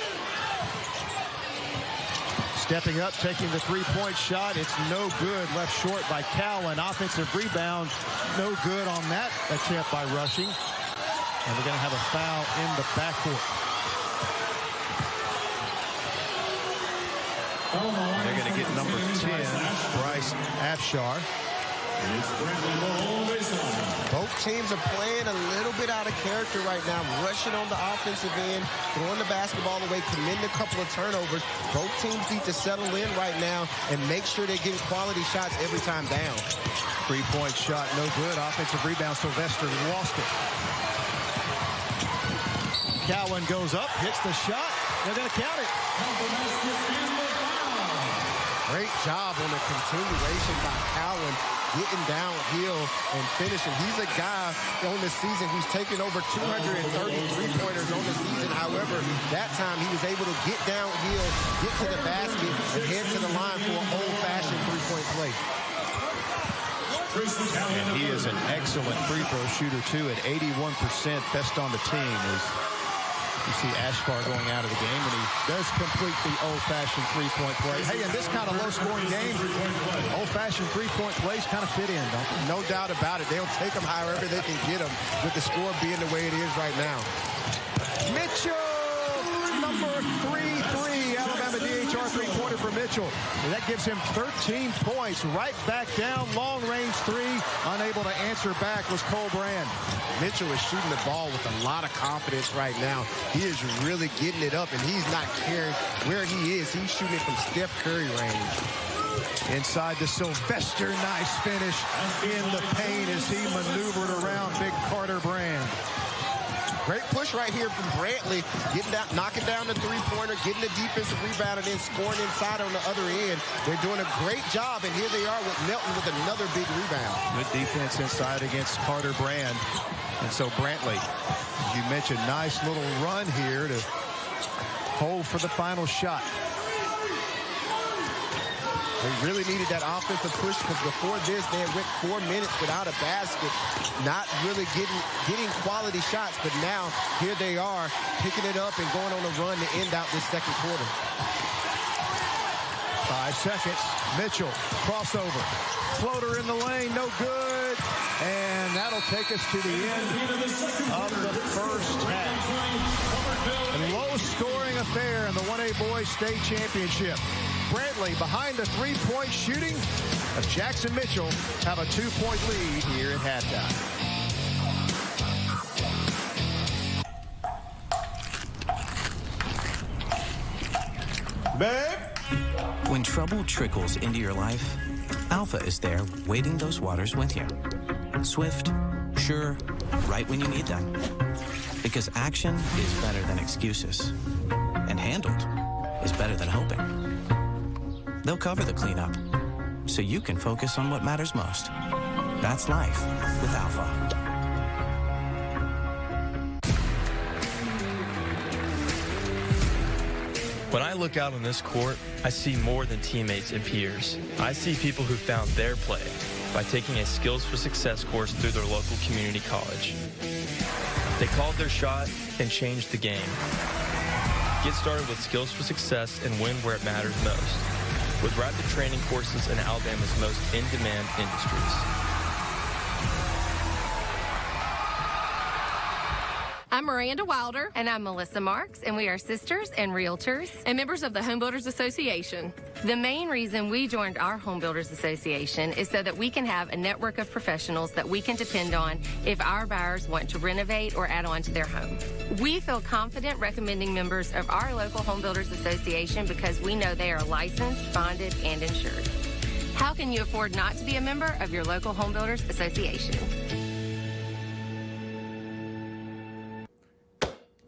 Stepping up, taking the three-point shot. It's no good. Left short by Cowan. Offensive rebound, no good on that attempt by Rushing. And we're going to have a foul in the backcourt. They're going to get number 10, Bryce AHSAA. Both teams are playing a little bit out of character right now, rushing on the offensive end, throwing the basketball away, committing a couple of turnovers. Both teams need to settle in right now and make sure they're getting quality shots every time down. Three-point shot, no good. Offensive rebound, Sylvester lost it. Cowan goes up, hits the shot. They're going to count it. Great job on the continuation by Cowan, getting downhill and finishing. He's a guy on the season who's taken over 230 three-pointers on the season. However, that time he was able to get downhill, get to the basket, and head to the line for an old-fashioned three-point play. And he is an excellent free throw shooter, too, at 81%, best on the team. You see AHSAA going out of the game, and he does complete the old-fashioned three-point play. Hey, in this kind of low-scoring game, old-fashioned three-point plays kind of fit in, don't they? No doubt about it. They'll take them however they can get them, with the score being the way it is right now. Mitchell, number 3-3, Alabama DHR three-pointer for Mitchell. And that gives him 13 points. Right back down, long-range three. Unable to answer back was Cole Brand. Mitchell is shooting the ball with a lot of confidence right now. He is really getting it up, and he's not caring where he is. He's shooting it from Steph Curry range. Inside to Sylvester, nice finish in the paint as he maneuvered around big Carter Brand. Great push right here from Brantley, knocking down the three-pointer, getting the defensive rebound, and then scoring inside on the other end. They're doing a great job, and here they are with Melton with another big rebound. Good defense inside against Carter Brand. And so Brantley, you mentioned, nice little run here to hold for the final shot. They really needed that offensive push because before this, they had went 4 minutes without a basket, not really getting quality shots. But now, here they are, picking it up and going on a run to end out this second quarter. 5 seconds. Mitchell, crossover. Floater in the lane, no good. And that'll take us to the end of the first half. A low-scoring affair in the 1A Boys State Championship. Brantley behind the three-point shooting of Jackson Mitchell have a 2-point lead here at halftime. Babe? When trouble trickles into your life, Alpha is there wading those waters with you. Swift, sure, right when you need them. Because action is better than excuses. And handled is better than hoping. They'll cover the cleanup, so you can focus on what matters most. That's life with Alpha. When I look out on this court, I see more than teammates and peers. I see people who found their play by taking a Skills for Success course through their local community college. They called their shot and changed the game. Get started with Skills for Success and win where it matters most, with rapid training courses in Alabama's most in-demand industries. I'm Miranda Wilder. And I'm Melissa Marks, and we are sisters and realtors and members of the Home Builders Association. The main reason we joined our Home Builders Association is so that we can have a network of professionals that we can depend on if our buyers want to renovate or add on to their home. We feel confident recommending members of our local Home Builders Association because we know they are licensed, bonded, and insured. How can you afford not to be a member of your local Home Builders Association?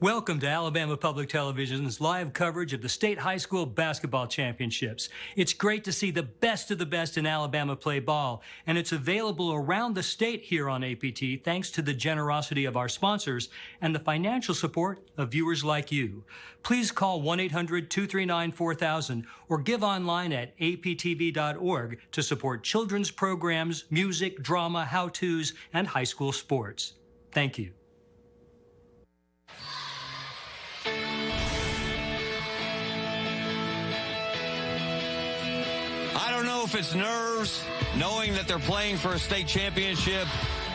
Welcome to Alabama Public Television's live coverage of the State High School Basketball Championships. It's great to see the best of the best in Alabama play ball, and it's available around the state here on APT thanks to the generosity of our sponsors and the financial support of viewers like you. Please call 1-800-239-4000 or give online at aptv.org to support children's programs, music, drama, how-tos, and high school sports. Thank you. I don't know if it's nerves, knowing that they're playing for a state championship,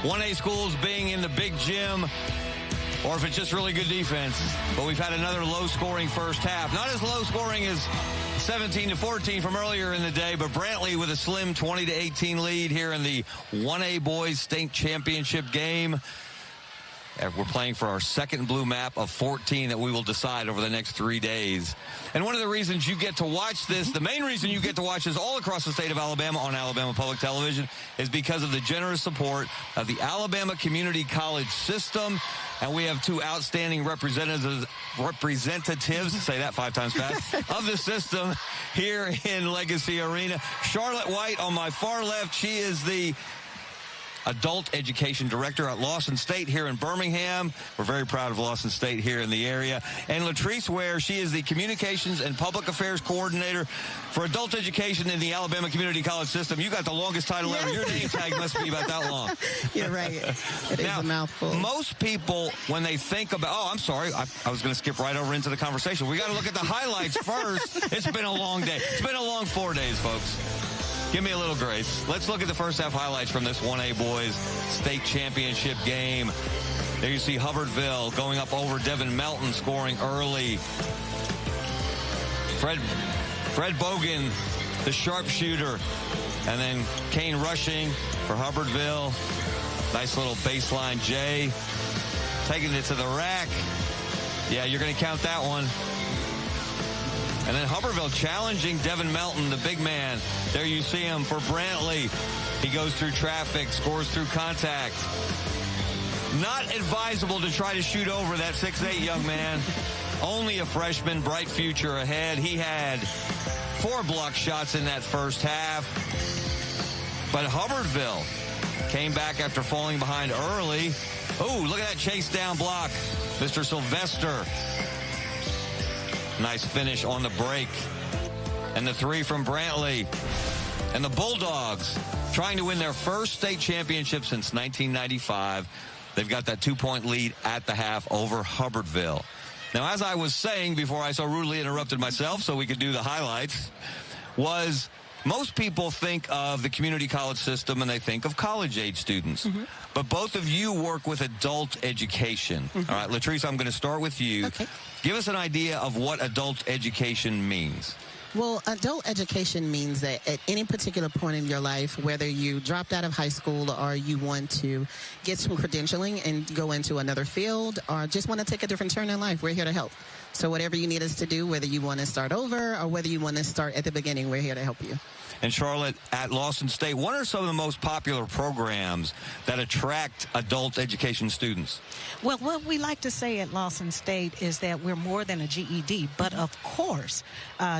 1A schools being in the big gym, or if it's just really good defense. But we've had another low-scoring first half. Not as low-scoring as 17-14 from earlier in the day, but Brantley with a slim 20-18 lead here in the 1A boys state championship game. We're playing for our second blue map of 14 that we will decide over the next 3 days. And one of the reasons you get to watch this, the main reason you get to watch this all across the state of Alabama on Alabama Public Television is because of the generous support of the Alabama Community College system. And we have two outstanding representatives, say that 5 times fast, of the system here in Legacy Arena. Charlotte White on my far left, she is the Adult Education Director at Lawson State here in Birmingham. We're very proud of Lawson State here in the area. And Latrice Ware, she is the Communications and Public Affairs Coordinator for Adult Education in the Alabama Community College System. You got the longest title ever. Your name tag must be about that long. You're right. It is a mouthful. Most people, when they think about, I was going to skip right over into the conversation. We got to look at the highlights first. It's been a long day. It's been a long 4 days, folks. Give me a little grace. Let's look at the first half highlights from this 1A boys state championship game. There you see Hubbertville going up over Devin Melton, scoring early. Fred Bogan, the sharpshooter. And then Kane rushing for Hubbertville. Nice little baseline J. Taking it to the rack. Yeah, you're going to count that one. And then Hubbertville challenging Devin Melton, the big man. There you see him for Brantley. He goes through traffic, scores through contact. Not advisable to try to shoot over that 6'8" young man. Only a freshman, bright future ahead. He had 4 block shots in that first half. But Hubbertville came back after falling behind early. Oh, look at that chase down block. Mr. Sylvester. Nice finish on the break. And the 3 from Brantley. And the Bulldogs trying to win their first state championship since 1995. They've got that 2-point lead at the half over Hubbertville. Now, as I was saying before I so rudely interrupted myself so we could do the highlights, was most people think of the community college system and they think of college-age students. But both of you work with adult education. All right, Latrice, I'm going to start with you. Okay. Give us an idea of what adult education means. Well, adult education means that at any particular point in your life, whether you dropped out of high school or you want to get some credentialing and go into another field or just want to take a different turn in life, we're here to help. So whatever you need us to do, whether you want to start over or whether you want to start at the beginning, we're here to help you. And Charlotte, at Lawson State, what are some of the most popular programs that attract adult education students? Well, what we like to say at Lawson State is that we're more than a GED, but of course,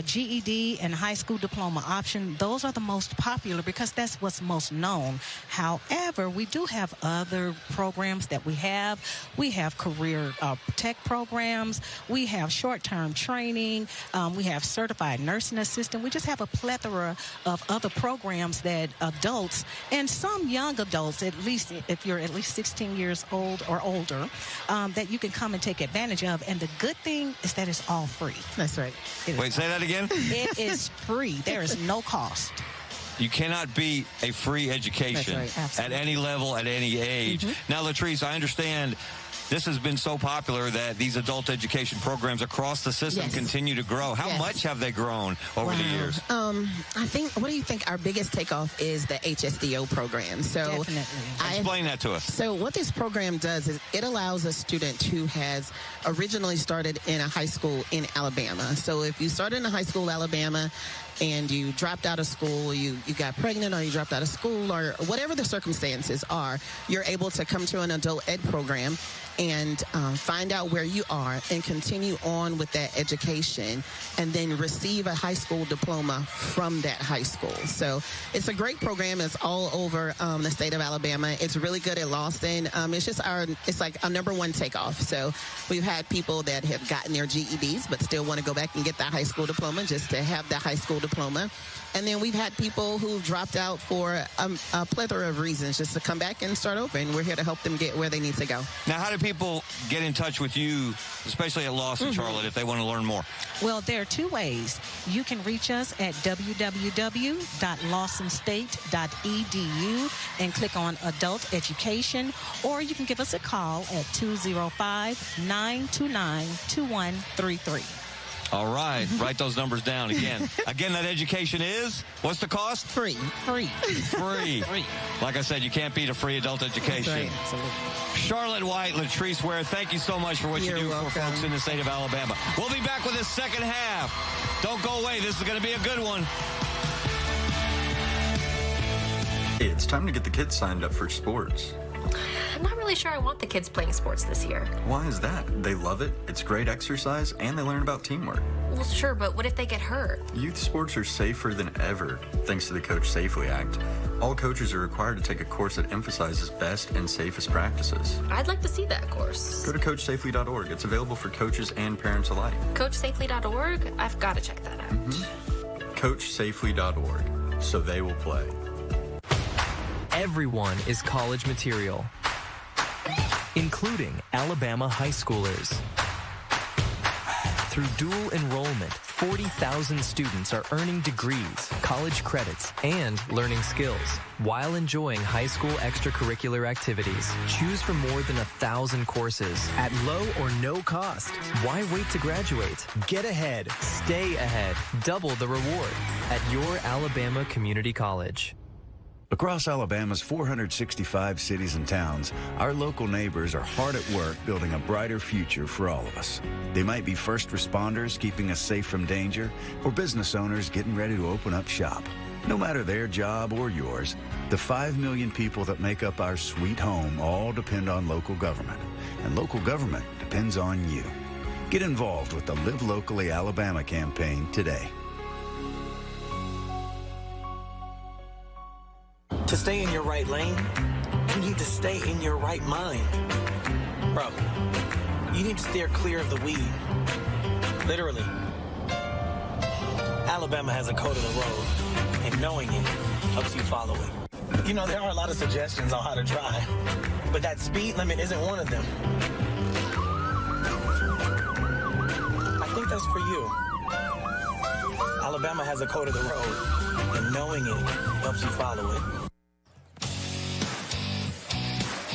GED and high school diploma option, those are the most popular because that's what's most known. However, we do have other programs that we have. We have career tech programs. We have short-term training. We have certified nursing assistant. We just have a plethora of other programs that adults and some young adults, at least if you're at least 16 years old or older, that you can come and take advantage of. And the good thing is that it's all free. That's right. Wait, say that again? It is free. There is no cost. You cannot beat a free education at any level, at any age. Now, Latrice, I understand this has been so popular that these adult education programs across the system continue to grow. How much have they grown over the years? I think, what do you think our biggest takeoff is the HSDO program? So Explain that to us. So what this program does is it allows a student who has originally started in a high school in Alabama. So if you started in a high school in Alabama and you dropped out of school, you got pregnant or you dropped out of school or whatever the circumstances are, you're able to come to an adult ed program and find out where you are and continue on with that education and then receive a high school diploma from that high school. So it's a great program. It's all over the state of Alabama. It's really good at Lawson. It's like our #1 takeoff. So we've had people that have gotten their GEDs but still want to go back and get that high school diploma just to have that high school diploma. And then we've had people who've dropped out for a plethora of reasons just to come back and start over, and we're here to help them get where they need to go. Now, how do people get in touch with you, especially at Lawson, Charlotte, if they want to learn more? Well, there are 2 ways. You can reach us at www.lawsonstate.edu and click on Adult Education, or you can give us a call at 205-929-2133. All right. Write those numbers down again. Again, that education is, what's the cost? Free. Free. Like I said, you can't beat a free adult education. That's right. Charlotte White, Latrice Ware, thank you so much for what you do for folks in the state of Alabama. We'll be back with the second half. Don't go away. This is going to be a good one. Hey, it's time to get the kids signed up for sports. I'm not really sure I want the kids playing sports this year. Why is that? They love it, it's great exercise, and they learn about teamwork. Well, sure, but what if they get hurt? Youth sports are safer than ever, thanks to the Coach Safely Act. All coaches are required to take a course that emphasizes best and safest practices. I'd like to see that course. Go to CoachSafely.org. It's available for coaches and parents alike. CoachSafely.org? I've got to check that out. CoachSafely.org, so they will play. Everyone is college material, including Alabama high schoolers. Through dual enrollment, 40,000 students are earning degrees, college credits, and learning skills while enjoying high school extracurricular activities. Choose from more than 1,000 courses at low or no cost. Why wait to graduate? Get ahead, stay ahead, double the reward at your Alabama Community College. Across Alabama's 465 cities and towns, our local neighbors are hard at work building a brighter future for all of us. They might be first responders keeping us safe from danger, or business owners getting ready to open up shop. No matter their job or yours, the 5 million people that make up our sweet home all depend on local government, and local government depends on you. Get involved with the Live Locally Alabama campaign today. To stay in your right lane, you need to stay in your right mind. Bro, you need to steer clear of the weed. Literally. Alabama has a code of the road, and knowing it helps you follow it. You know, there are a lot of suggestions on how to drive, but that speed limit isn't one of them. I think that's for you. Alabama has a code of the road, and knowing it helps you follow it.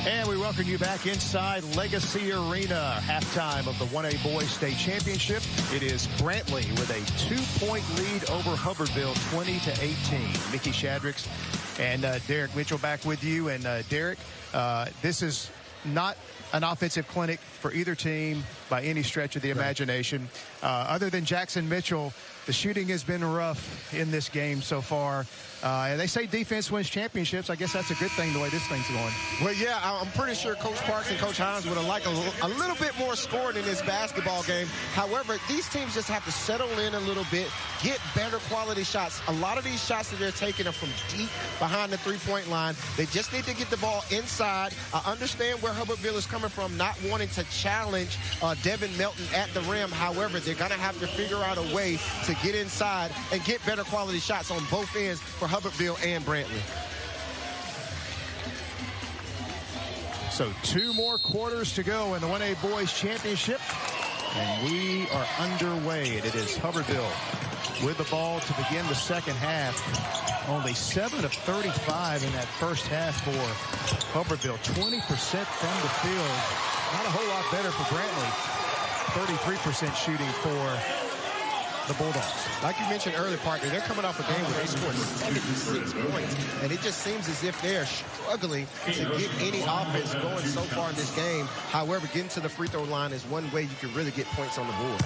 And we welcome you back inside Legacy Arena, halftime of the 1A Boys State Championship. It is Brantley with a 2-point lead over Hubbertville, 20-18. Mickey Shadricks and Derek Mitchell back with you. And Derek, this is not an offensive clinic for either team by any stretch of the imagination. Other than Jackson Mitchell, the shooting has been rough in this game so far. And they say defense wins championships. I guess that's a good thing the way this thing's going. Well, yeah, I'm pretty sure Coach Parks and Coach Hines would have liked a little bit more scoring in this basketball game. However, these teams just have to settle in a little bit, get better quality shots. A lot of these shots that they're taking are from deep behind the three-point line. They just need to get the ball inside. I understand where Hubbertville is coming from, not wanting to challenge Devin Melton at the rim. However, they're going to have to figure out a way to get inside and get better quality shots on both ends for Hubbertville and Brantley. So 2 more quarters to go in the 1A Boys Championship. And we are underway. And it is Hubbertville with the ball to begin the second half. Only 7 of 35 in that first half for Hubbertville. 20% from the field. Not a whole lot better for Brantley. 33% shooting for the Bulldogs. Like you mentioned earlier, partner, they're coming off a game where they scored 76 points, and it just seems as if they're struggling to get any offense going so far in this game. However, getting to the free throw line is one way you can really get points on the board.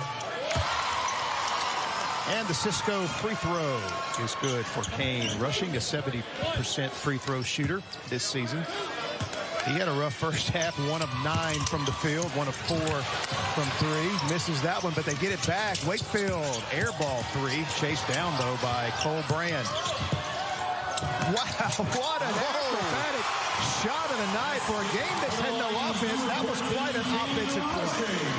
And the Cisco free throw is good for Kane, rushing a 70% free throw shooter this season. He had a rough first half, 1 of 9 from the field, 1 of 4 from 3. Misses that one, but they get it back. Wakefield, air ball 3, chased down, though, by Cole Brand. Wow, what an acrobatic shot of the night for a game that had no offense. That was quite an offensive play.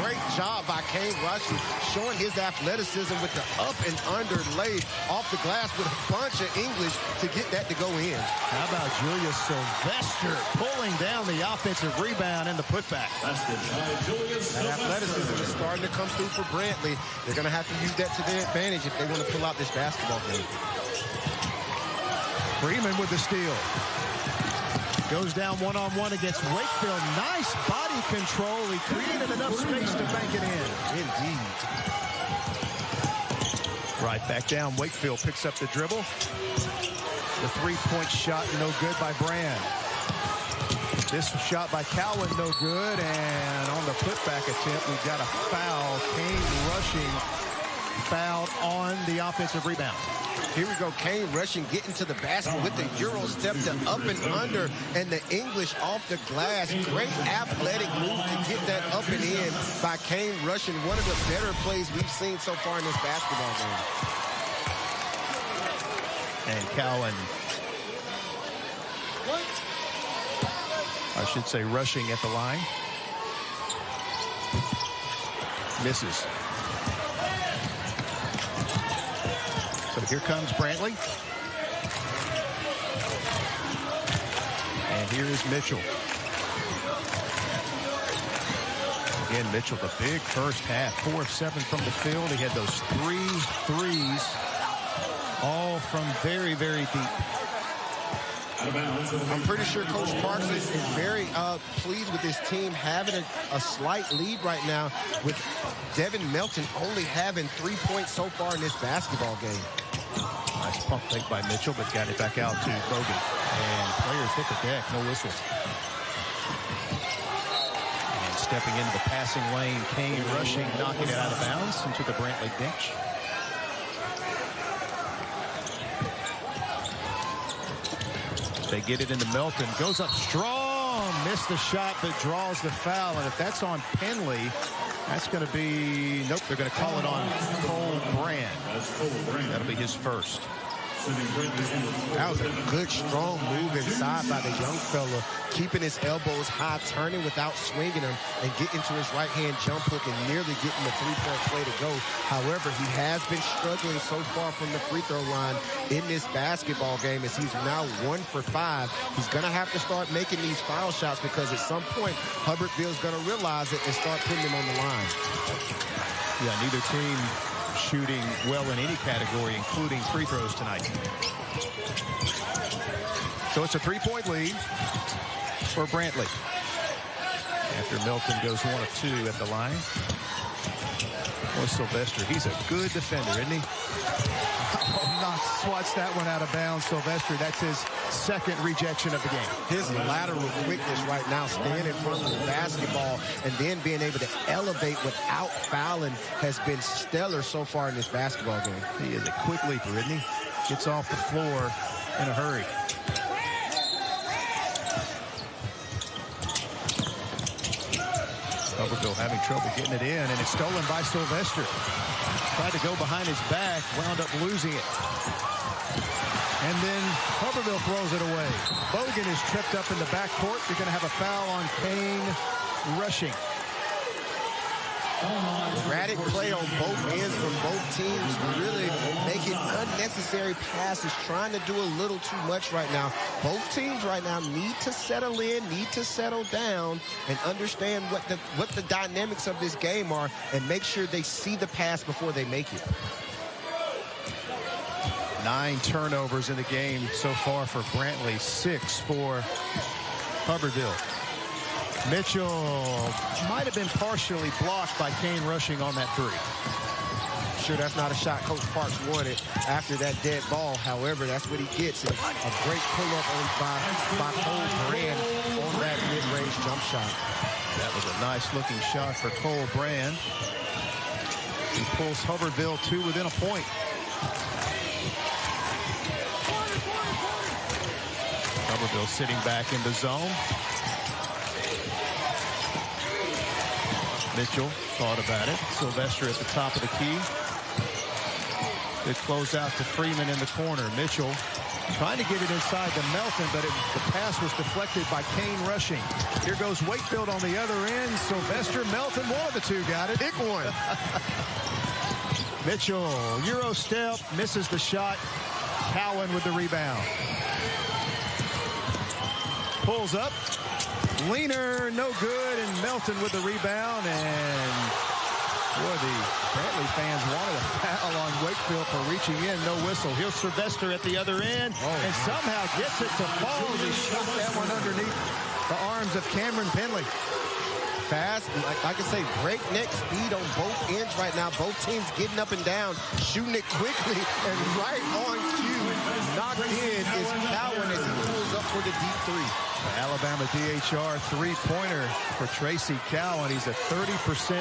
Great job by Kane Rushing, showing his athleticism with the up and under lay off the glass with a bunch of English to get that to go in. How about Julius Sylvester pulling down the offensive rebound and the putback? That athleticism is starting to come through for Brantley. They're going to have to use that to their advantage if they want to pull out this basketball game. Freeman with the steal. Goes down one-on-one against Wakefield. Nice body control. He created enough space to bank it in. Indeed. Right back down. Wakefield picks up the dribble. The three-point shot no good by Brand. This shot by Cowan no good. And on the putback attempt, we've got a foul. Kane Rushing fouled on the offensive rebound. Here we go, Kane Rushing getting to the basket with the Euro step to up and under, and the English off the glass. Great athletic move to get that up and in by Kane Rushing. One of the better plays we've seen so far in this basketball game. And Cowan, I should say Rushing at the line. Misses. So here comes Brantley. And here is Mitchell. Again, Mitchell, the big first half, 4 of 7 from the field. He had those 3 threes, all from very, very deep. I'm pretty sure Coach Parks is very pleased with his team having a slight lead right now, with Devin Melton only having 3 points so far in this basketball game. Nice pump fake by Mitchell, but got it back out to Bogan. And players hit the deck, no whistle. And stepping into the passing lane, Kane Rushing, knocking it out of bounds into the Brantley bench. They get it into Melton. Goes up strong. Missed the shot, but draws the foul. And if that's on Penley, that's going to be, nope, they're going to call it on Cole Brand. That'll be his first. That was a good, strong move inside by the young fella, keeping his elbows high, turning without swinging them, and getting to his right-hand jump hook and nearly getting the three-point play to go. However, he has been struggling so far from the free throw line in this basketball game as he's now 1 for 5. He's going to have to start making these foul shots because at some point, Hubbertville's going to realize it and start putting him on the line. Yeah, neither team shooting well in any category, including free throws tonight. So it's a 3-point lead for Brantley. After Melton goes 1 of 2 at the line. Boy, Sylvester, he's a good defender, isn't he? Oh, swats that one out of bounds. Sylvester, that's his second rejection of the game. His lateral quickness right now, staying in front of the basketball and then being able to elevate without fouling has been stellar so far in this basketball game. He is a quick leaper, isn't he? Gets off the floor in a hurry. Hubbertville having trouble getting it in, and it's stolen by Sylvester. Tried to go behind his back, wound up losing it. And then Hubbertville throws it away. Bogan is tripped up in the backcourt. You're going to have a foul on Kane rushing. Erratic play on both ends from both teams, really making unnecessary passes, trying to do a little too much right now. Both teams right now need to settle in, need to settle down, and understand what the dynamics of this game are, and make sure they see the pass before they make it. 9 turnovers in the game so far for Brantley, 6 for Hubbertville. Mitchell might have been partially blocked by Kane rushing on that 3. Sure, that's not a shot Coach Parks wanted after that dead ball. However, that's what he gets. A great pull-up by Cole Brand on that mid-range jump shot. That was a nice-looking shot for Cole Brand. He pulls Hubbertville 2 within a point. Hubbertville sitting back in the zone. Mitchell thought about it. Sylvester at the top of the key. Good close out to Freeman in the corner. Mitchell trying to get it inside to Melton, but the pass was deflected by Kane rushing. Here goes Wakefield on the other end. Sylvester, Melton, one of the two got it. Big one. Mitchell, Euro step, misses the shot. Cowan with the rebound. Pulls up. Leaner, no good, and Melton with the rebound, and boy, the Brantley fans wanted a foul on Wakefield for reaching in, no whistle. Here's Sylvester at the other end, and somehow gets it to fall. He shot that one underneath the arms of Cameron Penley. Fast, like I say, breakneck speed on both ends right now. Both teams getting up and down, shooting it quickly, and right on cue, knocked in is Cowan as he pulls up for the deep 3. Alabama DHR three-pointer for Tracy Cowan. He's a 30%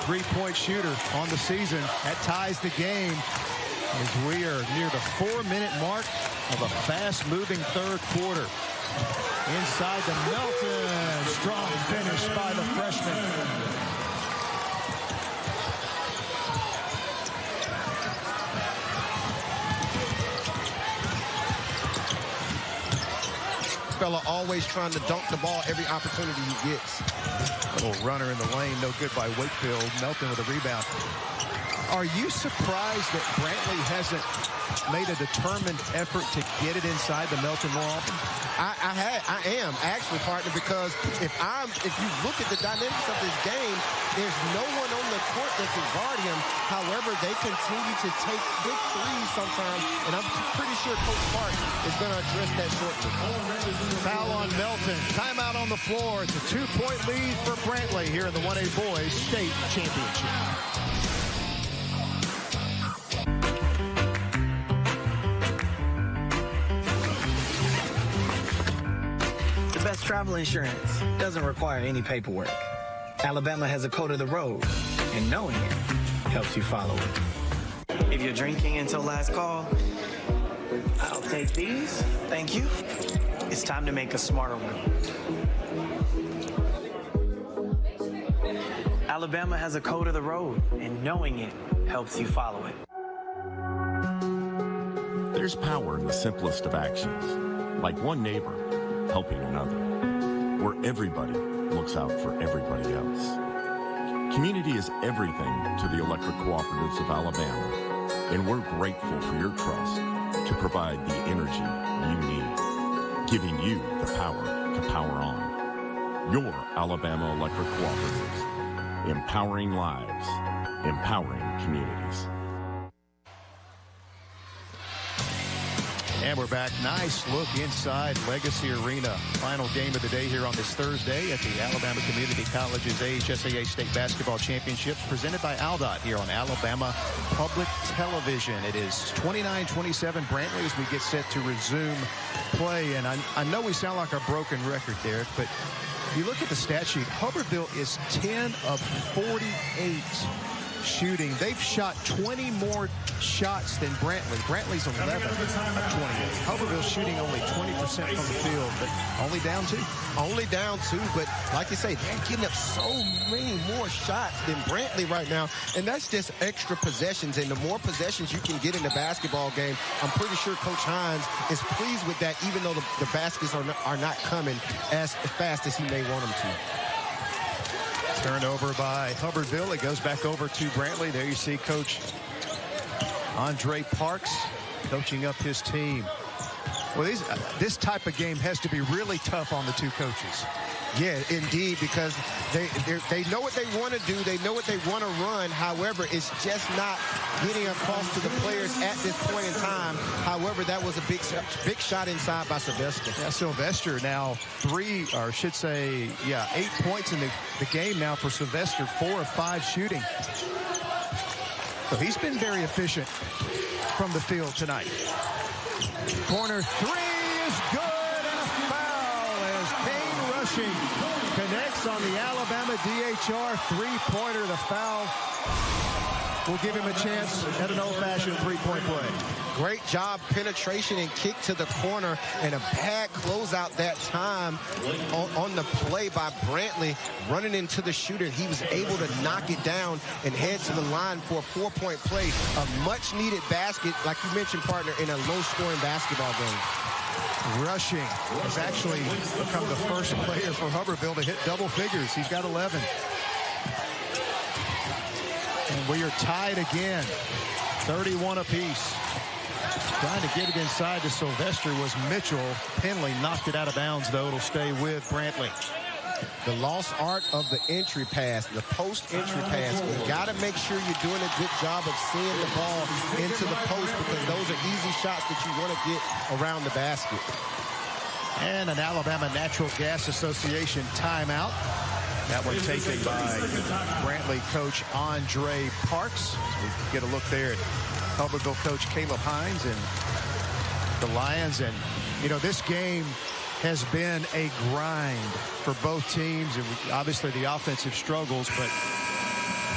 three-point shooter on the season. That ties the game as we are near the 4-minute mark of a fast-moving third quarter. Inside to Melton. Strong finish by the freshman. Fella always trying to dunk the ball every opportunity he gets. Little runner in the lane, no good by Wakefield. Melton with a rebound. Are you surprised that Brantley hasn't made a determined effort to get it inside the Melton more often? I am actually, partner, because if you look at the dynamics of this game, there's no one on the court that can guard him. However, they continue to take big threes sometimes, and I'm pretty sure Coach Park is going to address that shortly. Foul on Melton. Timeout on the floor. It's a 2-point lead for Brantley here in the 1A Boys State Championship. Best travel insurance doesn't require any paperwork. Alabama has a code of the road, and knowing it helps you follow it. If you're drinking until last call, I'll take these. Thank you. It's time to make a smarter one. Alabama has a code of the road, and knowing it helps you follow it. There's power in the simplest of actions, like one neighbor helping another, where everybody looks out for everybody else. Community is everything to the electric cooperatives of Alabama, and we're grateful for your trust to provide the energy you need, giving you the power to power on. Your Alabama Electric Cooperatives, empowering lives, empowering communities. And we're back. Nice look inside Legacy Arena. Final game of the day here on this Thursday at the Alabama Community College's AHSAA State Basketball Championships presented by ALDOT here on Alabama Public Television. It is 29-27 Brantley as we get set to resume play. And I know we sound like a broken record, Derek, but if you look at the stat sheet, Hubbertville is 10 of 48 shooting. They've shot 20 more shots than Brantley. Brantley's 11 of 28. Hubbertville shooting only 20% from the field, but only down 2. Only down 2, but like you say, they're getting up so many more shots than Brantley right now, and that's just extra possessions, and the more possessions you can get in the basketball game, I'm pretty sure Coach Hines is pleased with that, even though the baskets are not coming as fast as he may want them to. Turnover by Hubbertville. It goes back over to Brantley. There you see Coach Andre Parks coaching up his team. Well, this type of game has to be really tough on the two coaches. Yeah, indeed, because they know what they want to do. They know what they want to run. However, it's just not getting across to the players at this point in time. However, that was a big shot inside by Sylvester. Yeah, Sylvester now 8 points in the game now for Sylvester, 4 of 5 shooting. So he's been very efficient from the field tonight. Corner 3 is good, and a foul as Kane Rushing connects on the Alabama DHR three-pointer. The foul will give him a chance at an old-fashioned three-point play. Great job, penetration and kick to the corner, and a bad closeout that time on the play by Brantley. Running into the shooter, he was able to knock it down and head to the line for a 4-point play. A much-needed basket, like you mentioned, partner, in a low-scoring basketball game. Rushing has actually become the first player for Hubbertville to hit double figures. He's got 11. And we are tied again, 31 apiece. Trying to get it inside to Sylvester was Mitchell. Penley knocked it out of bounds, though. It'll stay with Brantley. The lost art of the entry pass, the post-entry pass. You got to make sure you're doing a good job of seeing the ball into the post, because those are easy shots that you want to get around the basket. And an Alabama Natural Gas Association timeout. That one taken by Brantley coach Andre Parks. We get a look there at Hubbertville coach Caleb Hines and the Lions. And, you know, this game has been a grind for both teams. And obviously the offensive struggles, but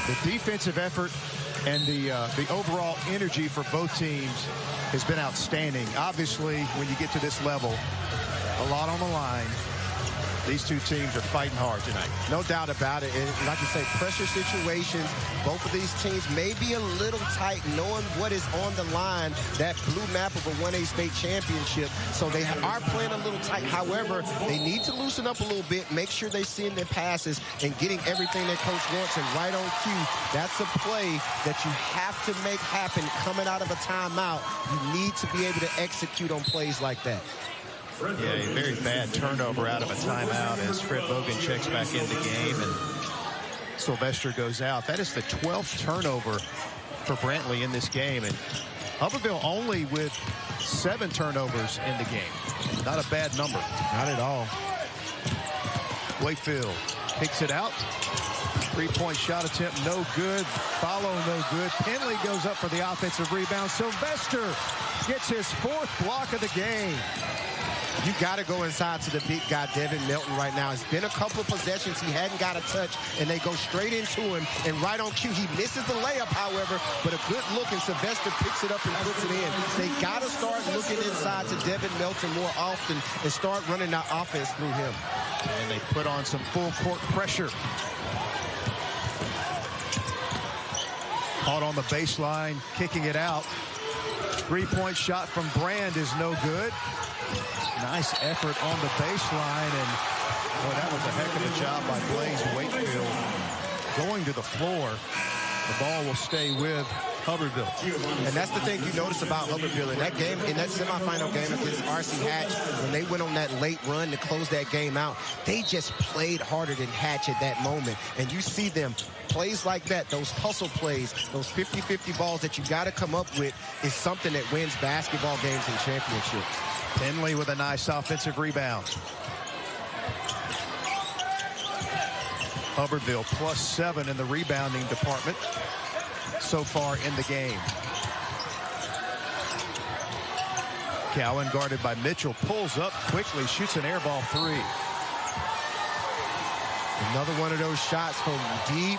the defensive effort and the overall energy for both teams has been outstanding. Obviously, when you get to this level, a lot on the line. These two teams are fighting hard tonight. No doubt about it. And like you say, pressure situations. Both of these teams may be a little tight, knowing what is on the line, that blue map of a 1A state championship. So they are playing a little tight. However, they need to loosen up a little bit, make sure they're seeing their passes and getting everything their coach wants. And right on cue, that's a play that you have to make happen coming out of a timeout. You need to be able to execute on plays like that. Yeah, a very bad turnover out of a timeout as Fred Bogan checks back in the game and Sylvester goes out. That is the 12th turnover for Brantley in this game. And Hubbertville only with 7 turnovers in the game. Not a bad number. Not at all. Wakefield picks it out. 3-point shot attempt, no good. Follow, no good. Penley goes up for the offensive rebound. Sylvester gets his 4th block of the game. You got to go inside to the big guy, Devin Melton, right now. It's been a couple of possessions he hadn't got a touch, and they go straight into him, and right on cue. He misses the layup, however, but a good look, and Sylvester picks it up and puts it in. They got to start looking inside to Devin Melton more often and start running that offense through him. And they put on some full court pressure. Caught on the baseline, kicking it out. Three-point shot from Brand is no good. Nice effort on the baseline, and boy, that was a heck of a job by Blaze Wakefield. Going to the floor, the ball will stay with Hubbertville. And that's the thing you notice about Hubbertville. In that game, in that semifinal game against RC Hatch, when they went on that late run to close that game out, they just played harder than Hatch at that moment. And you see them, plays like that, those hustle plays, those 50-50 balls that you got to come up with is something that wins basketball games and championships. Penley with a nice offensive rebound. Hubbertville +7 in the rebounding department so far in the game. Cowan guarded by Mitchell, pulls up quickly, shoots an air ball three. Another one of those shots from deep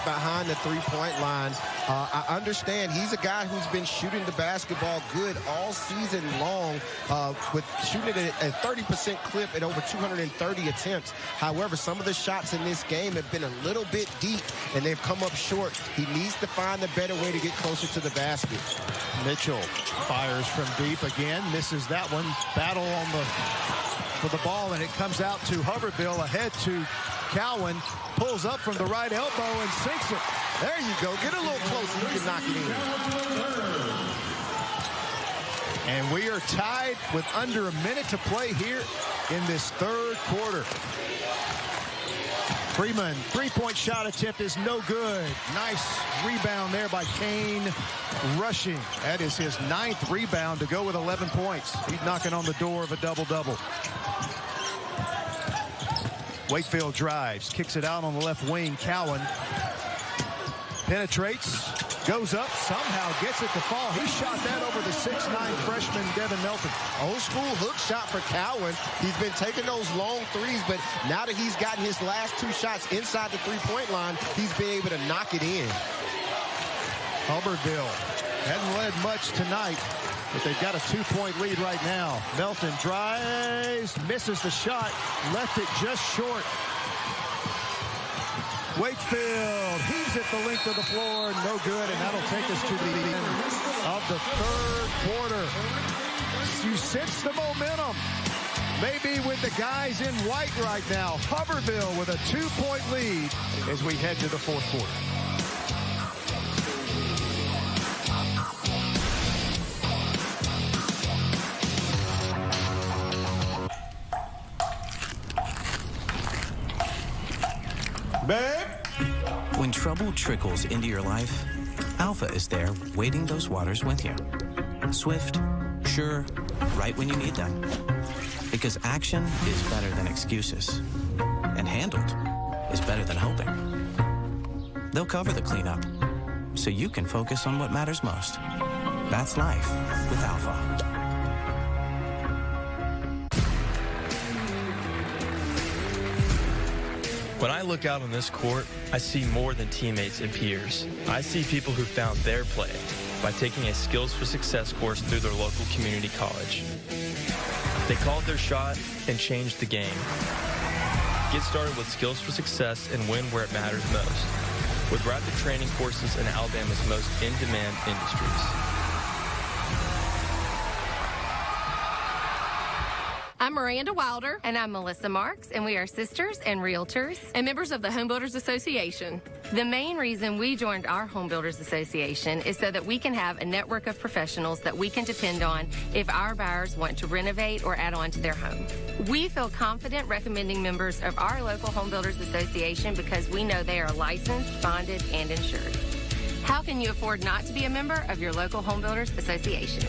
behind the three-point line. I understand he's a guy who's been shooting the basketball good all season long, with shooting it at a 30% clip at over 230 attempts. However, some of the shots in this game have been a little bit deep, and they've come up short. He needs to find a better way to get closer to the basket. Mitchell fires from deep again, misses that one. Battle on for the ball, and it comes out to Hubbertville, ahead to Cowan, pulls up from the right elbow and sinks it. There you go. Get a little closer. You can knock it in. And we are tied with under a minute to play here in this third quarter. Freeman, three-point shot attempt is no good. Nice rebound there by Kane Rushing. That is his 9th rebound to go with 11 points. He's knocking on the door of a double-double. Wakefield drives, kicks it out on the left wing. Cowan penetrates, goes up, somehow gets it to fall. He shot that over the 6'9" freshman Devin Melton. Old school hook shot for Cowan. He's been taking those long threes, but now that he's gotten his last 2 shots inside the three-point line, he's been able to knock it in. Hubbertville hasn't led much tonight, but they've got a 2-point lead right now. Melton drives, misses the shot, left it just short. Wakefield heaves it the length of the floor, no good, and that'll take us to the end of the third quarter. You sense the momentum, maybe with the guys in white right now. Hubbertville with a 2-point lead as we head to the fourth quarter. When trouble trickles into your life, Alpha is there waiting those waters with you. Swift, sure, right when you need them. Because action is better than excuses. And handled is better than hoping. They'll cover the cleanup, so you can focus on what matters most. That's life with Alpha. When I look out on this court, I see more than teammates and peers. I see people who found their play by taking a Skills for Success course through their local community college. They called their shot and changed the game. Get started with Skills for Success and win where it matters most, with rapid training courses in Alabama's most in-demand industries. I'm Miranda Wilder. And I'm Melissa Marks, and we are sisters and realtors and members of the Home Builders Association. The main reason we joined our Home Builders Association is so that we can have a network of professionals that we can depend on if our buyers want to renovate or add on to their home. We feel confident recommending members of our local Home Builders Association because we know they are licensed, bonded, and insured. How can you afford not to be a member of your local Home Builders Association?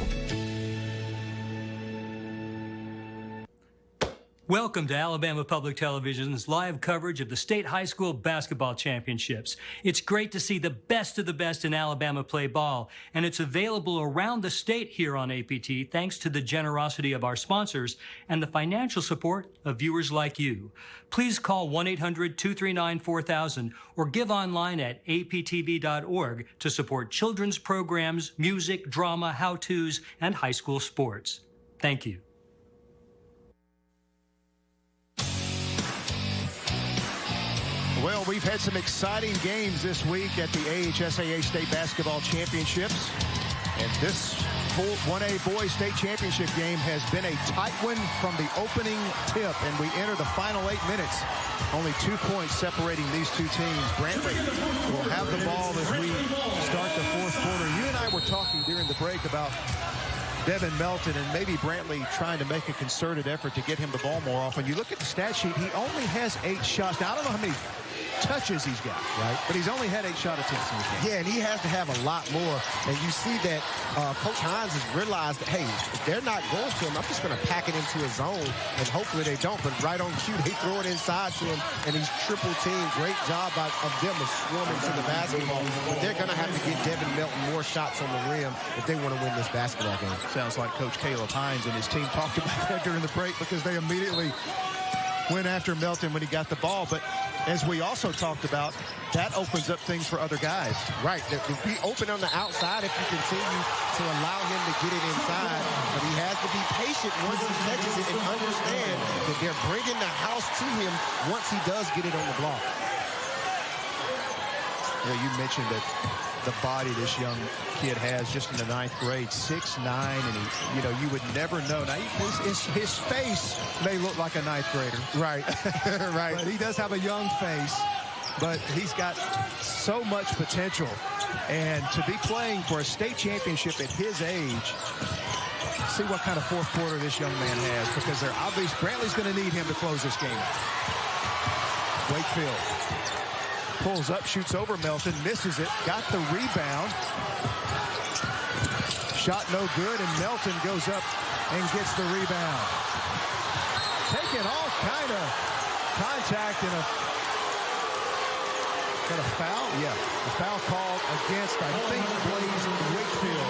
Welcome to Alabama Public Television's live coverage of the State High School Basketball Championships. It's great to see the best of the best in Alabama play ball, and it's available around the state here on APT thanks to the generosity of our sponsors and the financial support of viewers like you. Please call 1-800-239-4000 or give online at aptv.org to support children's programs, music, drama, how-tos, and high school sports. Thank you. Well, we've had some exciting games this week at the AHSAA State Basketball Championships. And this 1A Boys State Championship game has been a tight one from the opening tip. And we enter the final 8 minutes. Only 2 points separating these two teams. Brantley will have the ball as we start the fourth quarter. You and I were talking during the break about Devin Melton and maybe Brantley trying to make a concerted effort to get him the ball more often. You look at the stat sheet, he only has 8 shots. Now, I don't know how many touches he's got, right? But he's only had 8 shot attempts in the game. Yeah, and he has to have a lot more. And you see that Coach Hines has realized that, hey, if they're not going to him, I'm just going to pack it into his zone, and hopefully they don't. But right on cue, they throw it inside to him, and he's triple teamed. Great job of them of swarming to the basketball. But they're going to have to get Devin Melton more shots on the rim if they want to win this basketball game. Sounds like Coach Caleb Hines and his team talked about that during the break because they immediately went after Melton when he got the ball. But as we also talked about, that opens up things for other guys. Right. If he open on the outside, if you continue to allow him to get it inside, but he has to be patient once he catches it and understand that they're bringing the house to him once he does get it on the block. Yeah, you mentioned that the body this young kid has just in the 9th grade, 6'9", and he, you know, you would never know. Now, his face may look like a 9th grader. Right, right. But he does have a young face, but he's got so much potential. And to be playing for a state championship at his age, see what kind of fourth quarter this young man has, because they're obvious Brantley's going to need him to close this game. Wakefield pulls up, shoots over Melton, misses it, got the rebound. Shot no good, and Melton goes up and gets the rebound. Taking all kind of contact and a foul? Yeah, the foul called against, I think, Blaze Wakefield.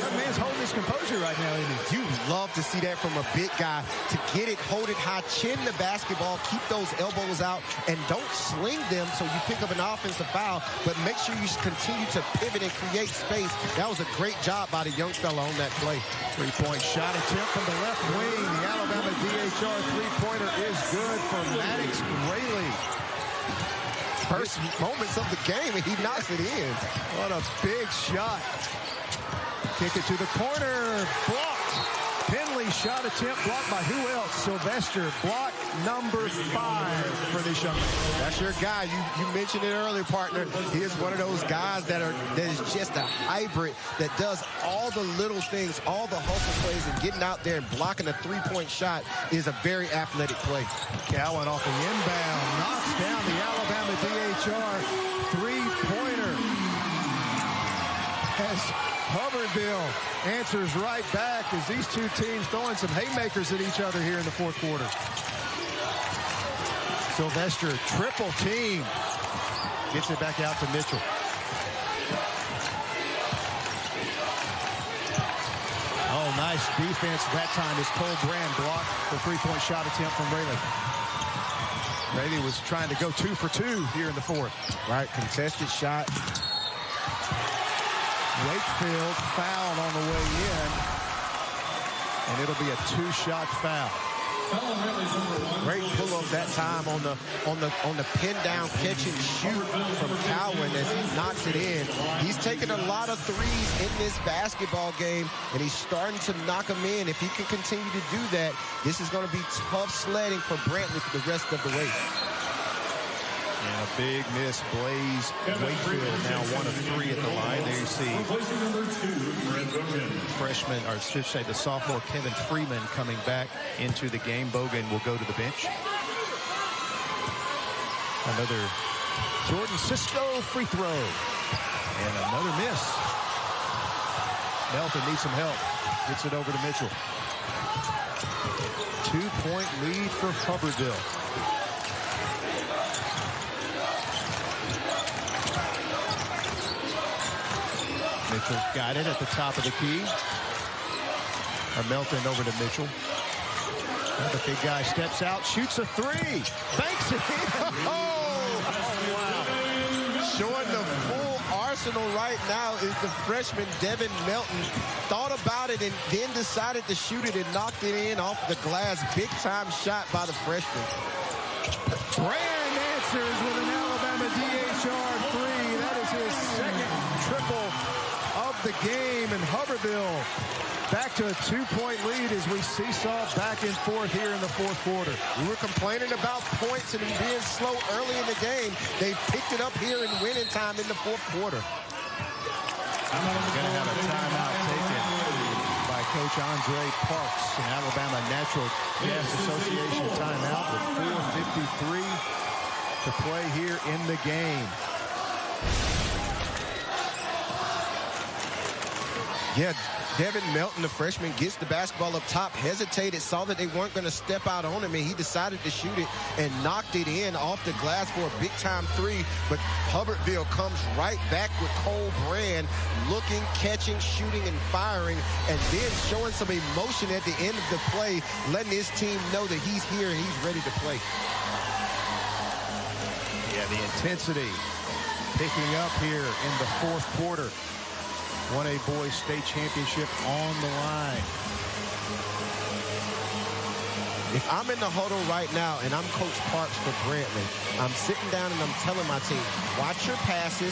That man's holding his composure right now, isn't he? You love to see that from a big guy, to get it, hold it high, chin the basketball, keep those elbows out, and don't sling them so you pick up an offensive foul, but make sure you continue to pivot and create space. That was a great job by the young fella on that play. Three-point shot attempt from the left wing. The Alabama DHR three-pointer is good for Maddox Rayleigh. First moments of the game, and he knocks it in. What a big shot. Kick it to the corner. Blocked. Penley shot attempt blocked by who else? Sylvester. Block number 5 for this young man. That's your guy. You mentioned it earlier, partner. He is one of those guys that is just a hybrid that does all the little things, all the hustle plays, and getting out there and blocking a three-point shot is a very athletic play. Cowan off the inbound. Knocks down the Alabama DHR three-pointer. As Hubbertville answers right back as these two teams throwing some haymakers at each other here in the fourth quarter. Sylvester, triple team. Gets it back out to Mitchell. Oh, nice defense that time as Cole Brand blocked the three-point shot attempt from Rayleigh. Rayleigh was trying to go 2 for 2 here in the fourth. Right, contested shot. Wakefield fouled on the way in, and it'll be a 2-shot foul. Great pull up that time on the pin down catch and shoot from Cowan as he knocks it in. He's taking a lot of threes in this basketball game, and he's starting to knock them in. If he can continue to do that, this is going to be tough sledding for Brantley for the rest of the way. And a big miss, Blaze Wakefield now 1 of 3 at the line. There you see freshman, or I should say the sophomore Kevin Freeman coming back into the game. Bogan will go to the bench. Another Jordan Cisco free throw. And another miss. Melton needs some help. Gets it over to Mitchell. 2-point lead for Hubbertville. Mitchell got it at the top of the key. Melton over to Mitchell. The big guy steps out, shoots a three, banks it in. Oh, wow. Showing the full arsenal right now is the freshman Devin Melton. Thought about it and then decided to shoot it and knocked it in off the glass. Big time shot by the freshman. Brand answers with an Alabama DHR three. That is his second triple of the game, and Hubbertville back to a 2-point lead as we seesaw back and forth here in the fourth quarter. We were complaining about points and being slow early in the game. They picked it up here in winning time in the fourth quarter. We're going to have a timeout taken by Coach Andre Parks, an Alabama Natural Gas Association timeout with 4:53 to play here in the game. Yeah, Devin Melton, the freshman, gets the basketball up top, hesitated, saw that they weren't going to step out on him, and he decided to shoot it and knocked it in off the glass for a big-time three. But Hubbertville comes right back with Cole Brand, looking, catching, shooting, and firing, and then showing some emotion at the end of the play, letting his team know that he's here and he's ready to play. Yeah, the intensity picking up here in the fourth quarter. 1A boys state championship on the line. If I'm in the huddle right now and I'm Coach Parks for Brantley, I'm sitting down and I'm telling my team, watch your passes,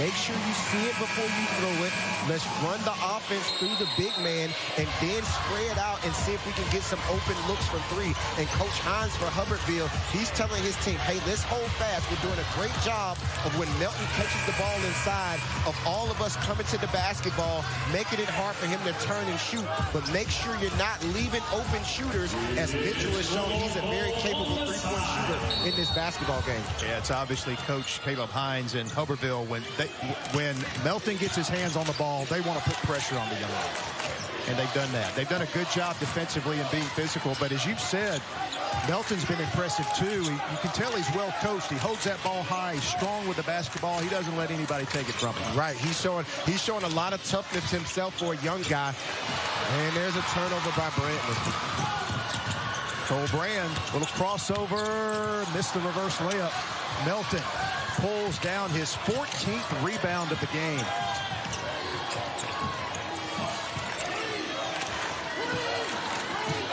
make sure you see it before you throw it. Let's run the offense through the big man and then spread out and see if we can get some open looks from three. And Coach Hines for Hubbertville, he's telling his team, hey, let's hold fast. We're doing a great job of when Melton catches the ball inside, of all of us coming to the basketball, making it hard for him to turn and shoot. But make sure you're not leaving open shooters, as Mitchell has shown he's a very capable three-point shooter in this basketball game. Yeah, it's obviously Coach Caleb Hines and Hubbertville. When Melton gets his hands on the ball, they want to put pressure on the young man. And they've done that. They've done a good job defensively and being physical. But as you've said, Melton's been impressive too. You can tell he's well coached. He holds that ball high. He's strong with the basketball. He doesn't let anybody take it from him. Right. He's showing a lot of toughness himself for a young guy. And there's a turnover by Brantley. Cole Brand, little crossover, missed the reverse layup. Melton pulls down his 14th rebound of the game.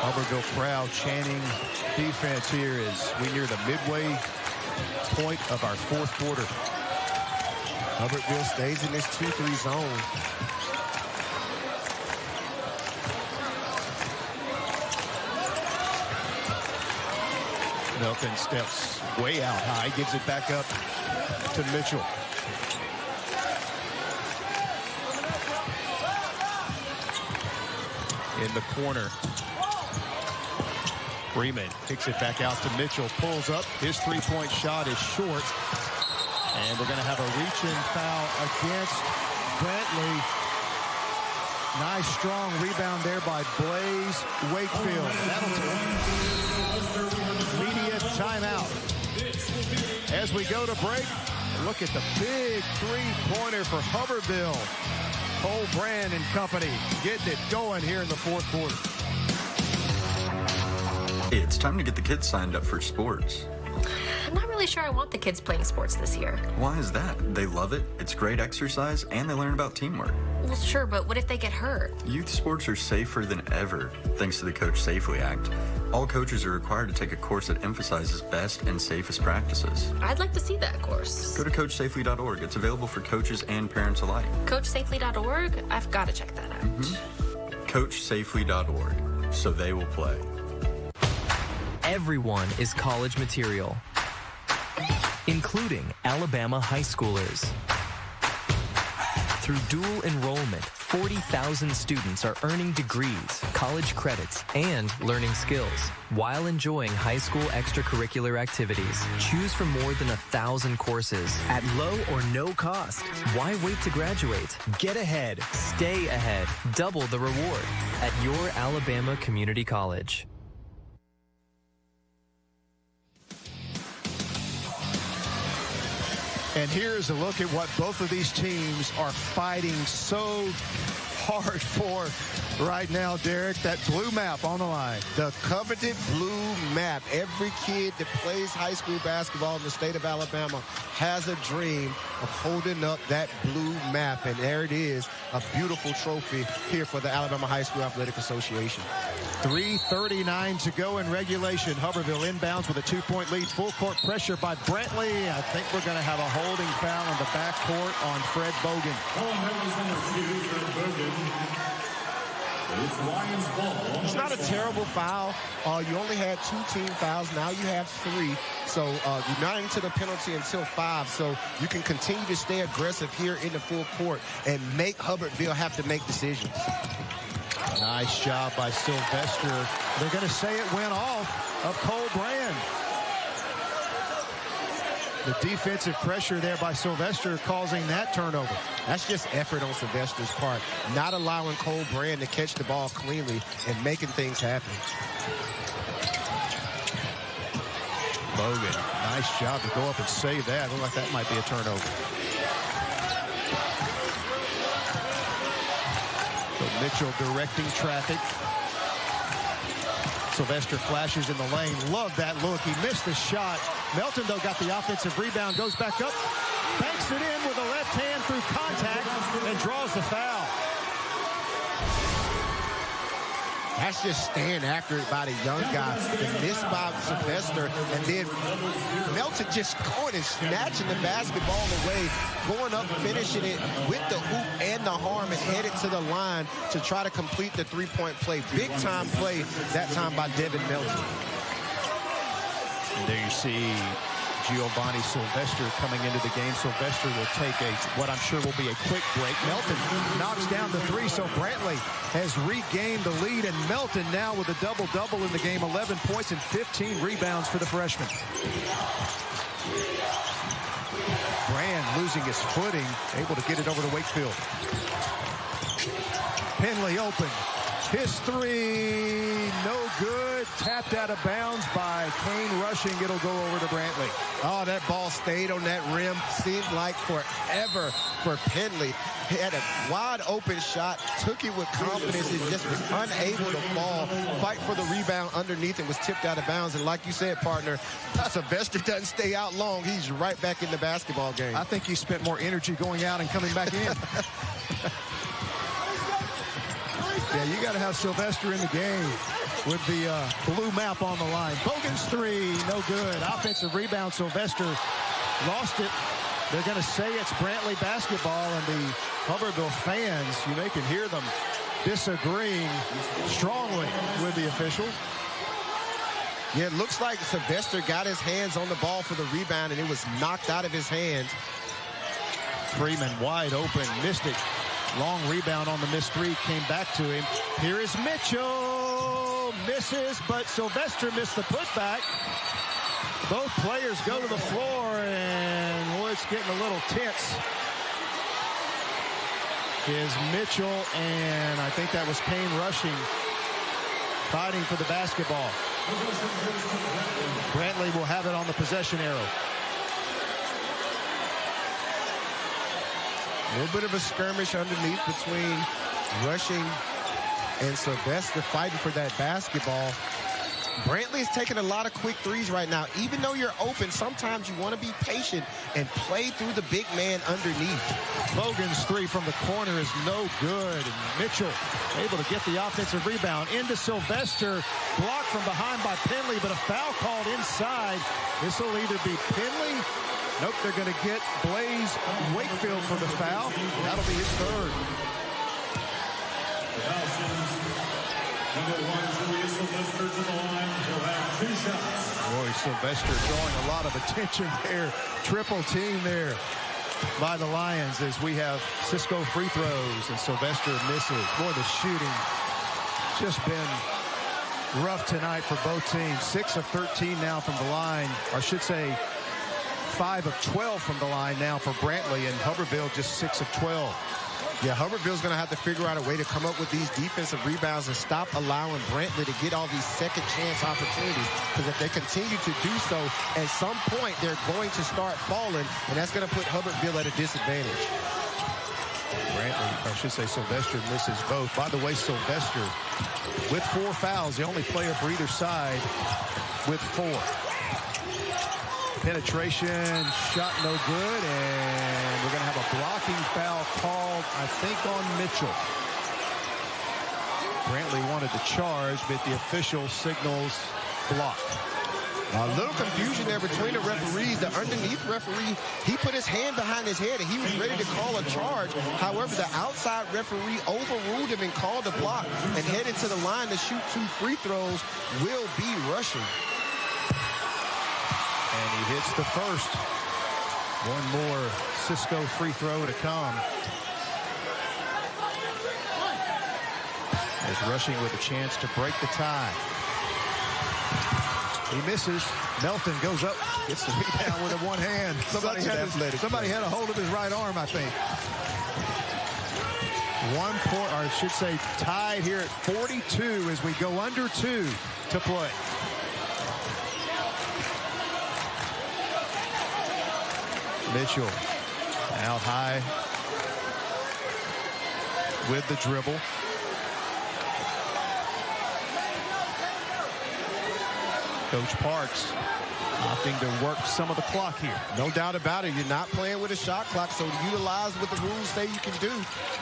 Hubbertville crowd chanting defense here as we near the midway point of our fourth quarter. Hubbertville stays in this 2-3 zone. Melton steps way out high, gives it back up to Mitchell. In the corner. Freeman kicks it back out to Mitchell, pulls up. His three-point shot is short. And we're going to have a reach-in foul against Brantley. Nice, strong rebound there by Blaze Wakefield. That'll take media timeout. As we go to break, look at the big three-pointer for Hubbertville. Cole Brand and company getting it going here in the fourth quarter. Hey, it's time to get the kids signed up for sports. I'm not really sure I want the kids playing sports this year. Why is that? They love it, it's great exercise, and they learn about teamwork. Well, sure, but what if they get hurt? Youth sports are safer than ever, thanks to the Coach Safely Act. All coaches are required to take a course that emphasizes best and safest practices. I'd like to see that course. Go to CoachSafely.org. It's available for coaches and parents alike. CoachSafely.org? I've got to check that out. CoachSafely.org, so they will play. Everyone is college material, including Alabama high schoolers. Through dual enrollment, 40,000 students are earning degrees, college credits, and learning skills while enjoying high school extracurricular activities. Choose from more than 1,000 courses at low or no cost. Why wait to graduate? Get ahead, stay ahead, double the reward at your Alabama Community College. And here's a look at what both of these teams are fighting so hard for right now, Derek. That blue map on the line. The coveted blue map. Every kid that plays high school basketball in the state of Alabama has a dream of holding up that blue map. And there it is, a beautiful trophy here for the Alabama High School Athletic Association. 3:39 to go in regulation. Hubbertville inbounds with a 2-point lead. Full court pressure by Brantley. I think we're going to have a holding foul in the backcourt on Fred Bogan. It's not a terrible foul. You only had 2 team fouls. Now you have 3. So you're not into the penalty until 5. So you can continue to stay aggressive here in the full court and make Hubbertville have to make decisions. Nice job by Sylvester. They're going to say it went off of Cole Brand. The defensive pressure there by Sylvester causing that turnover. That's just effort on Sylvester's part, not allowing Cole Brand to catch the ball cleanly and making things happen. Bogan, nice job to go up and save that. Looked like that might be a turnover. So Mitchell directing traffic. Sylvester flashes in the lane. Love that look. He missed the shot. Melton, though, got the offensive rebound, goes back up, banks it in with a left hand through contact, and draws the foul. That's just staying after it by the young guy. The miss by Sylvester, and then Melton just going and snatching the basketball away, going up, finishing it with the hoop and the arm, and headed to the line to try to complete the 3-point play. Big time play that time by Devin Melton. And there you see Giovanni Sylvester coming into the game. Sylvester will take what I'm sure will be a quick break. Melton knocks down the 3, so Brantley has regained the lead, and Melton now with a double-double in the game, 11 points and 15 rebounds for the freshman. Brand losing his footing, able to get it over to Wakefield. Penley open. His 3, no good. Tapped out of bounds by Kane Rushing. It'll go over to Brantley. Oh, that ball stayed on that rim. Seemed like forever for Penley. He had a wide open shot, took it with confidence, and just was unable to fall. Fight for the rebound underneath and was tipped out of bounds. And like you said, partner, Sylvester doesn't stay out long. He's right back in the basketball game. I think he spent more energy going out and coming back in. Yeah, you got to have Sylvester in the game with the blue map on the line. Bogan's 3, no good. Offensive rebound, Sylvester lost it. They're going to say it's Brantley basketball, and the Hubbertville fans, you may can hear them disagreeing strongly with the officials. Yeah, it looks like Sylvester got his hands on the ball for the rebound, and it was knocked out of his hands. Freeman wide open, missed it. Long rebound on the missed 3, came back to him. Here is Mitchell, misses, but Sylvester missed the putback. Both players go to the floor, and boy, it's getting a little tense. Is Mitchell, and I think that was Kane Rushing, fighting for the basketball. Brantley will have it on the possession arrow. A little bit of a skirmish underneath between Rushing and Sylvester fighting for that basketball. Brantley is taking a lot of quick 3s right now. Even though you're open, sometimes you want to be patient and play through the big man underneath. Bogan's 3 from the corner is no good. And Mitchell able to get the offensive rebound into Sylvester. Blocked from behind by Penley, but a foul called inside. This will either be Penley. Nope, they're going to get Blaze Wakefield for the foul. That'll be his 3rd. Number 1, Julius Sylvester to the line. He'll have 2 shots. Boy, Sylvester drawing a lot of attention there. Triple team there. by the Lions as we have Cisco free throws and Sylvester misses. Boy, the shooting just been rough tonight for both teams. 6 of 13 now from the line, or I should say 5 of 12 from the line now for Brantley, and Hubbertville just 6 of 12. Yeah, Hubbertville's going to have to figure out a way to come up with these defensive rebounds and stop allowing Brantley to get all these second chance opportunities. Because if they continue to do so, at some point they're going to start falling, and that's going to put Hubbertville at a disadvantage. Brantley, or I should say Sylvester, misses both. By the way, Sylvester with 4 fouls, the only player for either side with 4. Penetration, shot no good, and we're going to have a blocking foul called, I think, on Mitchell. Brantley wanted to charge, but the official signals block. A little confusion there between the referees. The underneath referee, he put his hand behind his head and he was ready to call a charge. However, the outside referee overruled him and called a block, and headed to the line to shoot 2 free throws will be rushing. And he hits the first. One more Cisco free throw to come. As Rushing with a chance to break the tie. He misses. Melton goes up, gets the rebound with one hand. Somebody had a hold of his right arm, I think. 1 point, or I should say tied here at 42 as we go under 2 to play. Mitchell out high with the dribble. Coach Parks opting to work some of the clock here. No doubt about it. You're not playing with a shot clock, so utilize what the rules say you can do.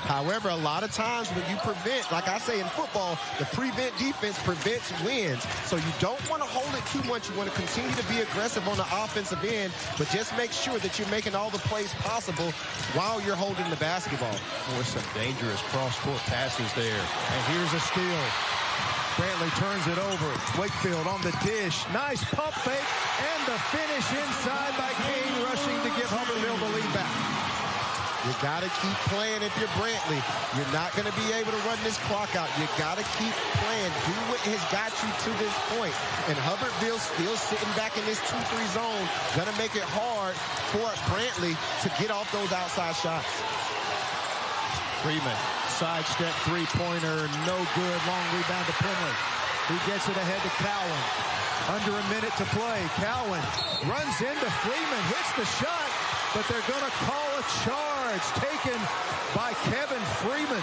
However, a lot of times when you prevent, like I say in football, the prevent defense prevents wins. So you don't want to hold it too much. You want to continue to be aggressive on the offensive end, but just make sure that you're making all the plays possible while you're holding the basketball. With some dangerous cross-court passes there. And here's a steal. Brantley turns it over. Wakefield on the dish. Nice pump fake. And the finish inside by King, rushing to give Hubbertville the lead back. You got to keep playing if you're Brantley. You're not going to be able to run this clock out. You got to keep playing. Do what has got you to this point. And Hubbertville still sitting back in this 2-3 zone. Going to make it hard for Brantley to get off those outside shots. Freeman, sidestep three-pointer, no good. Long rebound to Penley. He gets it ahead to Cowan. Under a minute to play. Cowan runs into Freeman, hits the shot, but they're going to call a charge taken by Kevin Freeman.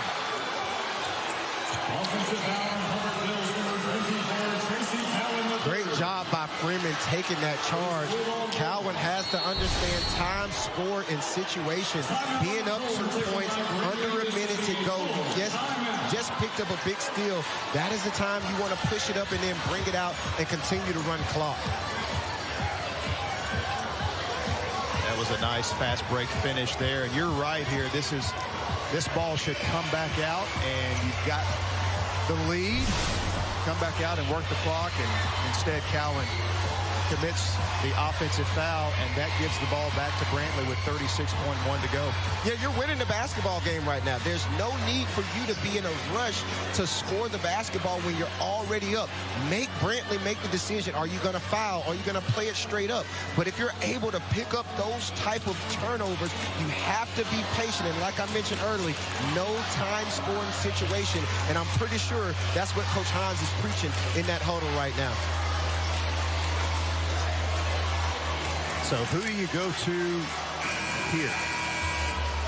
Offensive foul, Hubbertville's number 24, Tracy Cowan. Great job by Freeman taking that charge. Cowan has to understand time, score, and situation. Being up 2 points, under a minute to go, you just picked up a big steal. That is the time you want to push it up and then bring it out and continue to run clock. That was a nice fast break finish there. And you're right here. This ball should come back out, and you've got the lead. Come back out and work the clock, and instead Cowan commits the offensive foul, and that gives the ball back to Brantley with 36.1 to go. Yeah, you're winning the basketball game right now. There's no need for you to be in a rush to score the basketball when you're already up. Make Brantley make the decision. Are you going to foul? Are you going to play it straight up? But if you're able to pick up those type of turnovers, you have to be patient. And like I mentioned earlier, no time scoring situation. And I'm pretty sure that's what Coach Hines is preaching in that huddle right now. So who do you go to here?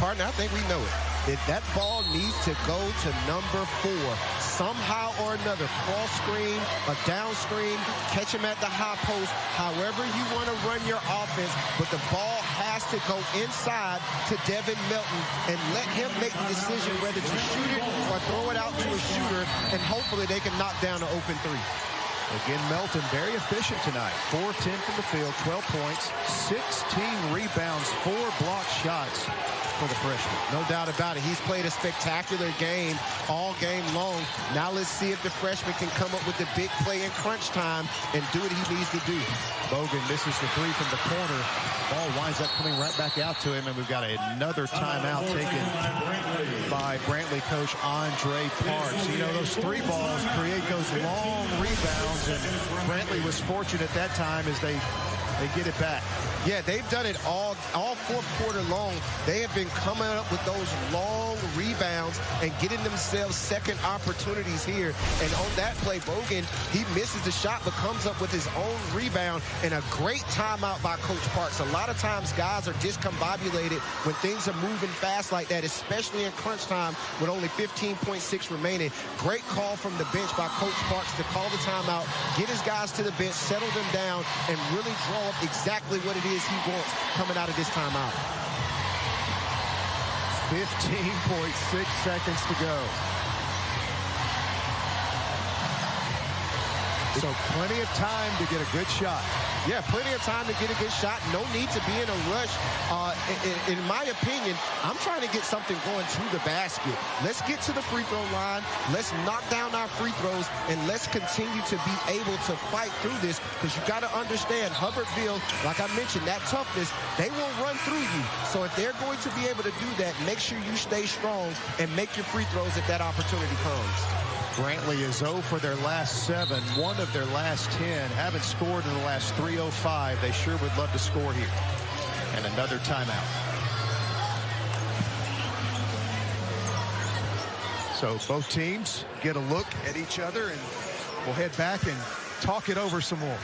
Partner, I think we know it. That ball needs to go to number 4. Somehow or another, cross screen, a down screen, catch him at the high post, however you want to run your offense, but the ball has to go inside to Devin Melton and let him make the decision whether to shoot it or throw it out to a shooter, and hopefully they can knock down an open 3. Again, Melton very efficient tonight. 4-10 from the field, 12 points, 16 rebounds, 4 blocked shots. for the freshman. No doubt about it. He's played a spectacular game all game long. Now let's see if the freshman can come up with the big play in crunch time and do what he needs to do. Bogan misses the three from the corner. Ball winds up coming right back out to him, and we've got another timeout taken by Brantley coach Andre Parks. You know, those three balls create those long rebounds, and Brantley was fortunate that time as they get it back. Yeah, they've done it all fourth quarter long. They have been coming up with those long rebounds and getting themselves second opportunities here. And on that play, Bogan, he misses the shot but comes up with his own rebound, and a great timeout by Coach Parks. A lot of times guys are discombobulated when things are moving fast like that, especially in crunch time with only 15.6 remaining. Great call from the bench by Coach Parks to call the timeout, get his guys to the bench, settle them down, and really draw up exactly what it is he wants coming out of this timeout. 15.6 seconds to go. So plenty of time to get a good shot. Yeah, plenty of time to get a good shot. No need to be in a rush. In my opinion, I'm trying to get something going to the basket. Let's get to the free throw line. Let's knock down our free throws, and let's continue to be able to fight through this, because you got to understand, Hubbertville, like I mentioned, that toughness, they will run through you. So if they're going to be able to do that, make sure you stay strong and make your free throws if that opportunity comes. Brantley is 0 for their last 7, 1 of their last 10. Haven't scored in the last 3:05. They sure would love to score here. And another timeout. So both teams get a look at each other, and we'll head back and talk it over some more.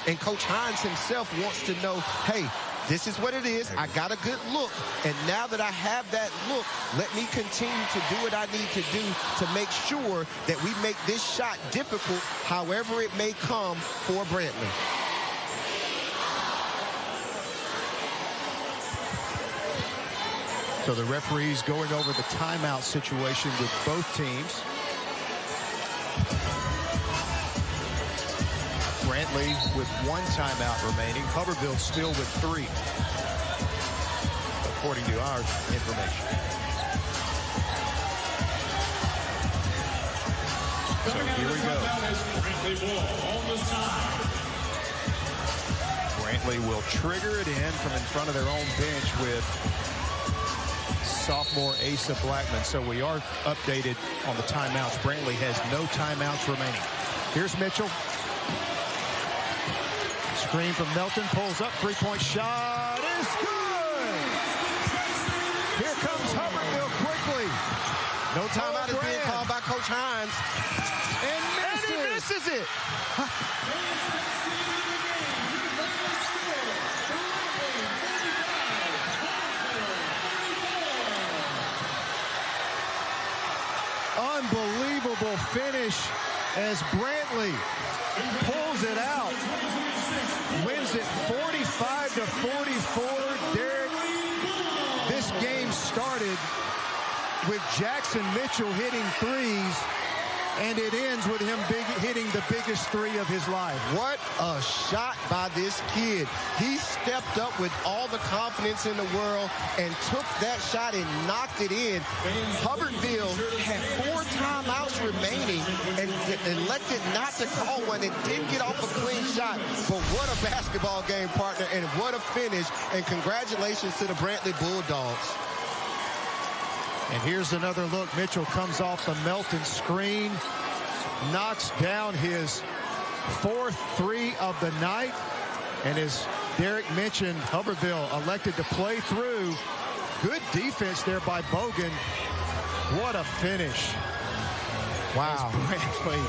And Coach Hines himself wants to know, hey, this is what it is. I got a good look, and now that I have that look, let me continue to do what I need to do to make sure that we make this shot difficult, however it may come for Brantley. So the referees going over the timeout situation with both teams. Brantley with 1 timeout remaining. Hubbertville still with 3, according to our information. So here we go. Brantley will trigger it in from in front of their own bench with sophomore AHSAA Blackman. So we are updated on the timeouts. Brantley has no timeouts remaining. Here's Mitchell. Screen from Melton, pulls up, three-point shot is good. Here comes Hubbertville quickly. No timeout is being called by Coach Hines. And he misses it. Unbelievable finish as Brantley pulls it out. Wins it 45-44. Derek, this game started with Jackson Mitchell hitting threes, and it ends with him hitting the biggest 3 of his life. What a shot by this kid. He stepped up with all the confidence in the world and took that shot and knocked it in. Hubbertville had 4 timeouts remaining and elected not to call one and didn't get off a clean shot. But what a basketball game, partner, and what a finish. And congratulations to the Brantley Bulldogs. And here's another look. Mitchell comes off the Melton screen, knocks down his 4th 3 of the night. And as Derek mentioned, Hubbertville elected to play through. Good defense there by Bogan. What a finish. Wow. As Brantley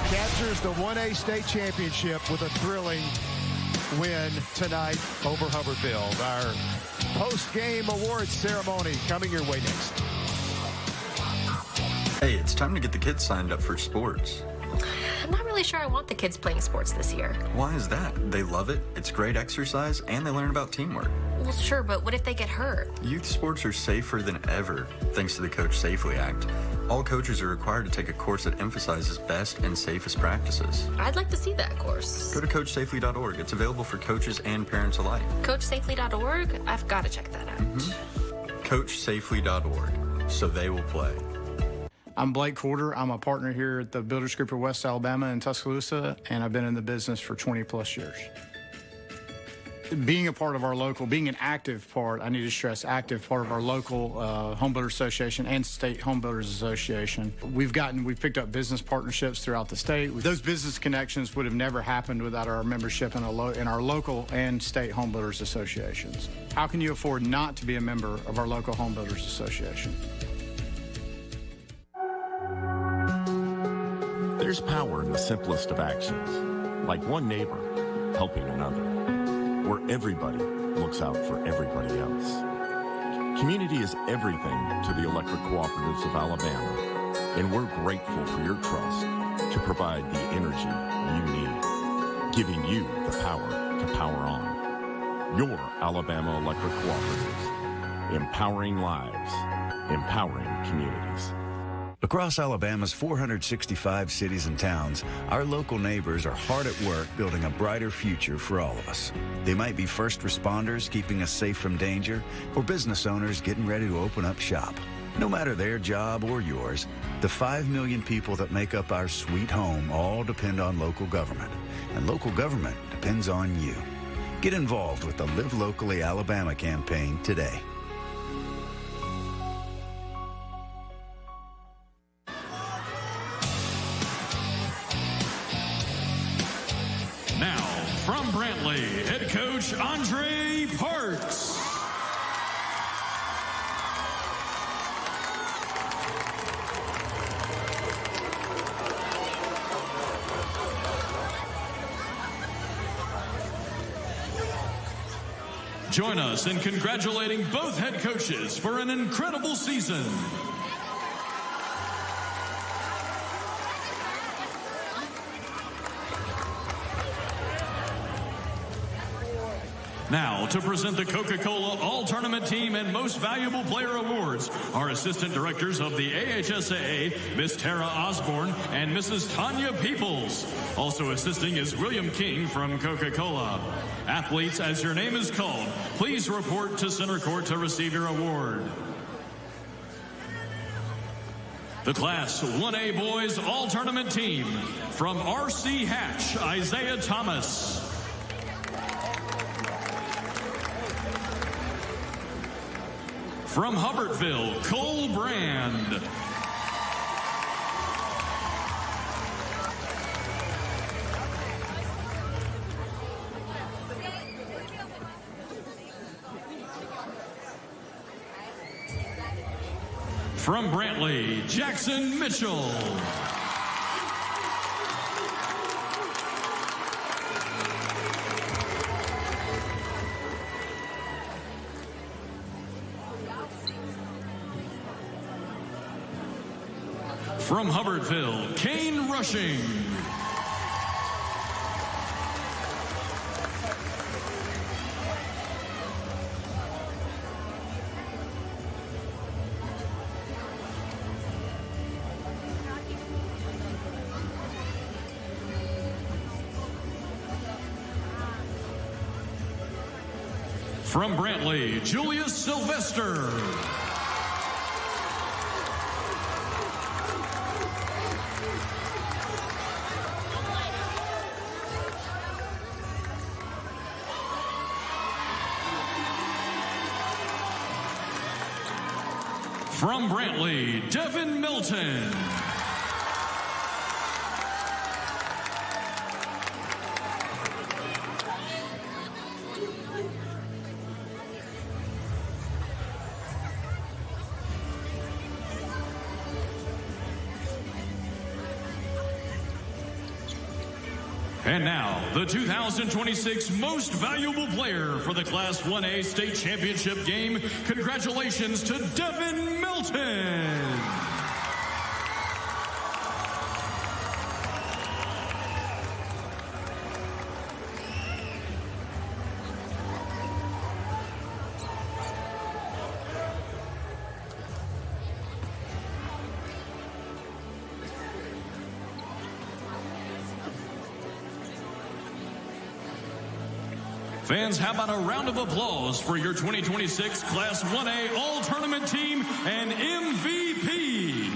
captures the 1A state championship with a thrilling win tonight over Hubbertville. Our post-game awards ceremony coming your way next. Hey, it's time to get the kids signed up for sports. I'm not really sure I want the kids playing sports this year. Why is that? They love it, it's great exercise, and they learn about teamwork. Well, sure, but what if they get hurt? Youth sports are safer than ever, thanks to the Coach Safely Act. All coaches are required to take a course that emphasizes best and safest practices. I'd like to see that course. Go to CoachSafely.org. It's available for coaches and parents alike. CoachSafely.org? I've got to check that out. CoachSafely.org, so they will play. I'm Blake Corder. I'm a partner here at the Builders Group of West Alabama in Tuscaloosa, and I've been in the business for 20 plus years. Being a part of our local, being an active part, I need to stress active part of our local Home Builders Association and State Home Builders Association. We've picked up business partnerships throughout the state. Those business connections would have never happened without our membership in our local and state Home Builders Associations. How can you afford not to be a member of our local Home Builders Association? There's power in the simplest of actions, like one neighbor helping another, where everybody looks out for everybody else. Community is everything to the electric cooperatives of Alabama, and we're grateful for your trust to provide the energy you need, giving you the power to power on. Your Alabama Electric Cooperatives, empowering lives, empowering communities. Across Alabama's 465 cities and towns, our local neighbors are hard at work building a brighter future for all of us. They might be first responders keeping us safe from danger, or business owners getting ready to open up shop. No matter their job or yours, the 5 million people that make up our sweet home all depend on local government, and local government depends on you. Get involved with the Live Locally Alabama campaign today. Now, from Brantley, head coach Andre Parks. Join us in congratulating both head coaches for an incredible season. Now, to present the Coca-Cola All-Tournament Team and Most Valuable Player Awards, our Assistant Directors of the AHSAA, Miss Tara Osborne and Mrs. Tanya Peoples. Also assisting is William King from Coca-Cola. Athletes, as your name is called, please report to center court to receive your award. The Class 1A Boys All-Tournament Team, from R.C. Hatch, Isaiah Thomas. From Hubbertville, Cole Brand. From Brantley, Jackson Mitchell. From Hubbertville, Kane Rushing. From Brantley, Julius Sylvester. From Brantley, Devin Milton. And now, the 2026 Most Valuable Player for the Class 1A State Championship game. Congratulations to Devin Milton. Fans, how about a round of applause for your 2026 Class 1A All-Tournament team and MVP?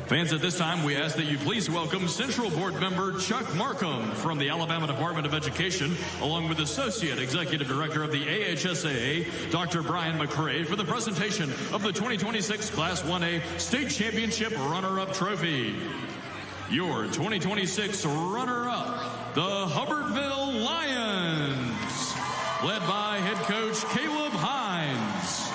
Fans, at this time, we ask that you please welcome Central Board Member Chuck Markham from the Alabama Department of Education, along with Associate Executive Director of the AHSAA, Dr. Brian McCray, for the presentation of the 2026 Class 1A State Championship Runner-Up Trophy. Your 2026 runner-up, the Hubbertville Lions, led by head coach Caleb Hines.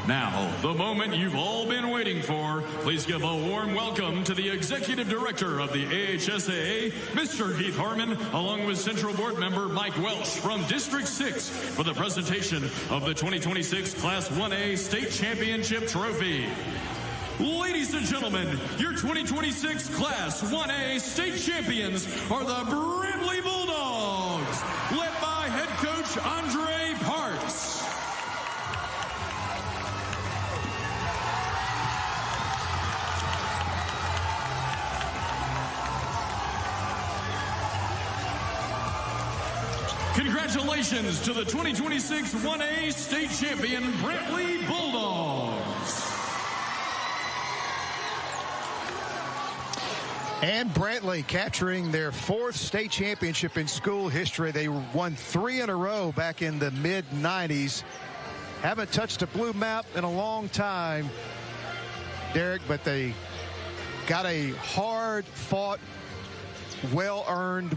Now, the moment you've all been waiting for. Please give a warm welcome to the Executive Director of the AHSAA, Mr. Heath Harmon, along with Central Board Member Mike Welch from District 6 for the presentation of the 2026 Class 1A State Championship Trophy. Ladies and gentlemen, your 2026 Class 1A State Champions are the Brantley Bulldogs, led by head coach Andre Parks. Congratulations to the 2026 1A State Champion Brantley Bulldogs. And Brantley capturing their 4th state championship in school history. They won 3 in a row back in the mid-90s. Haven't touched a blue map in a long time, Derek, but they got a hard-fought, well-earned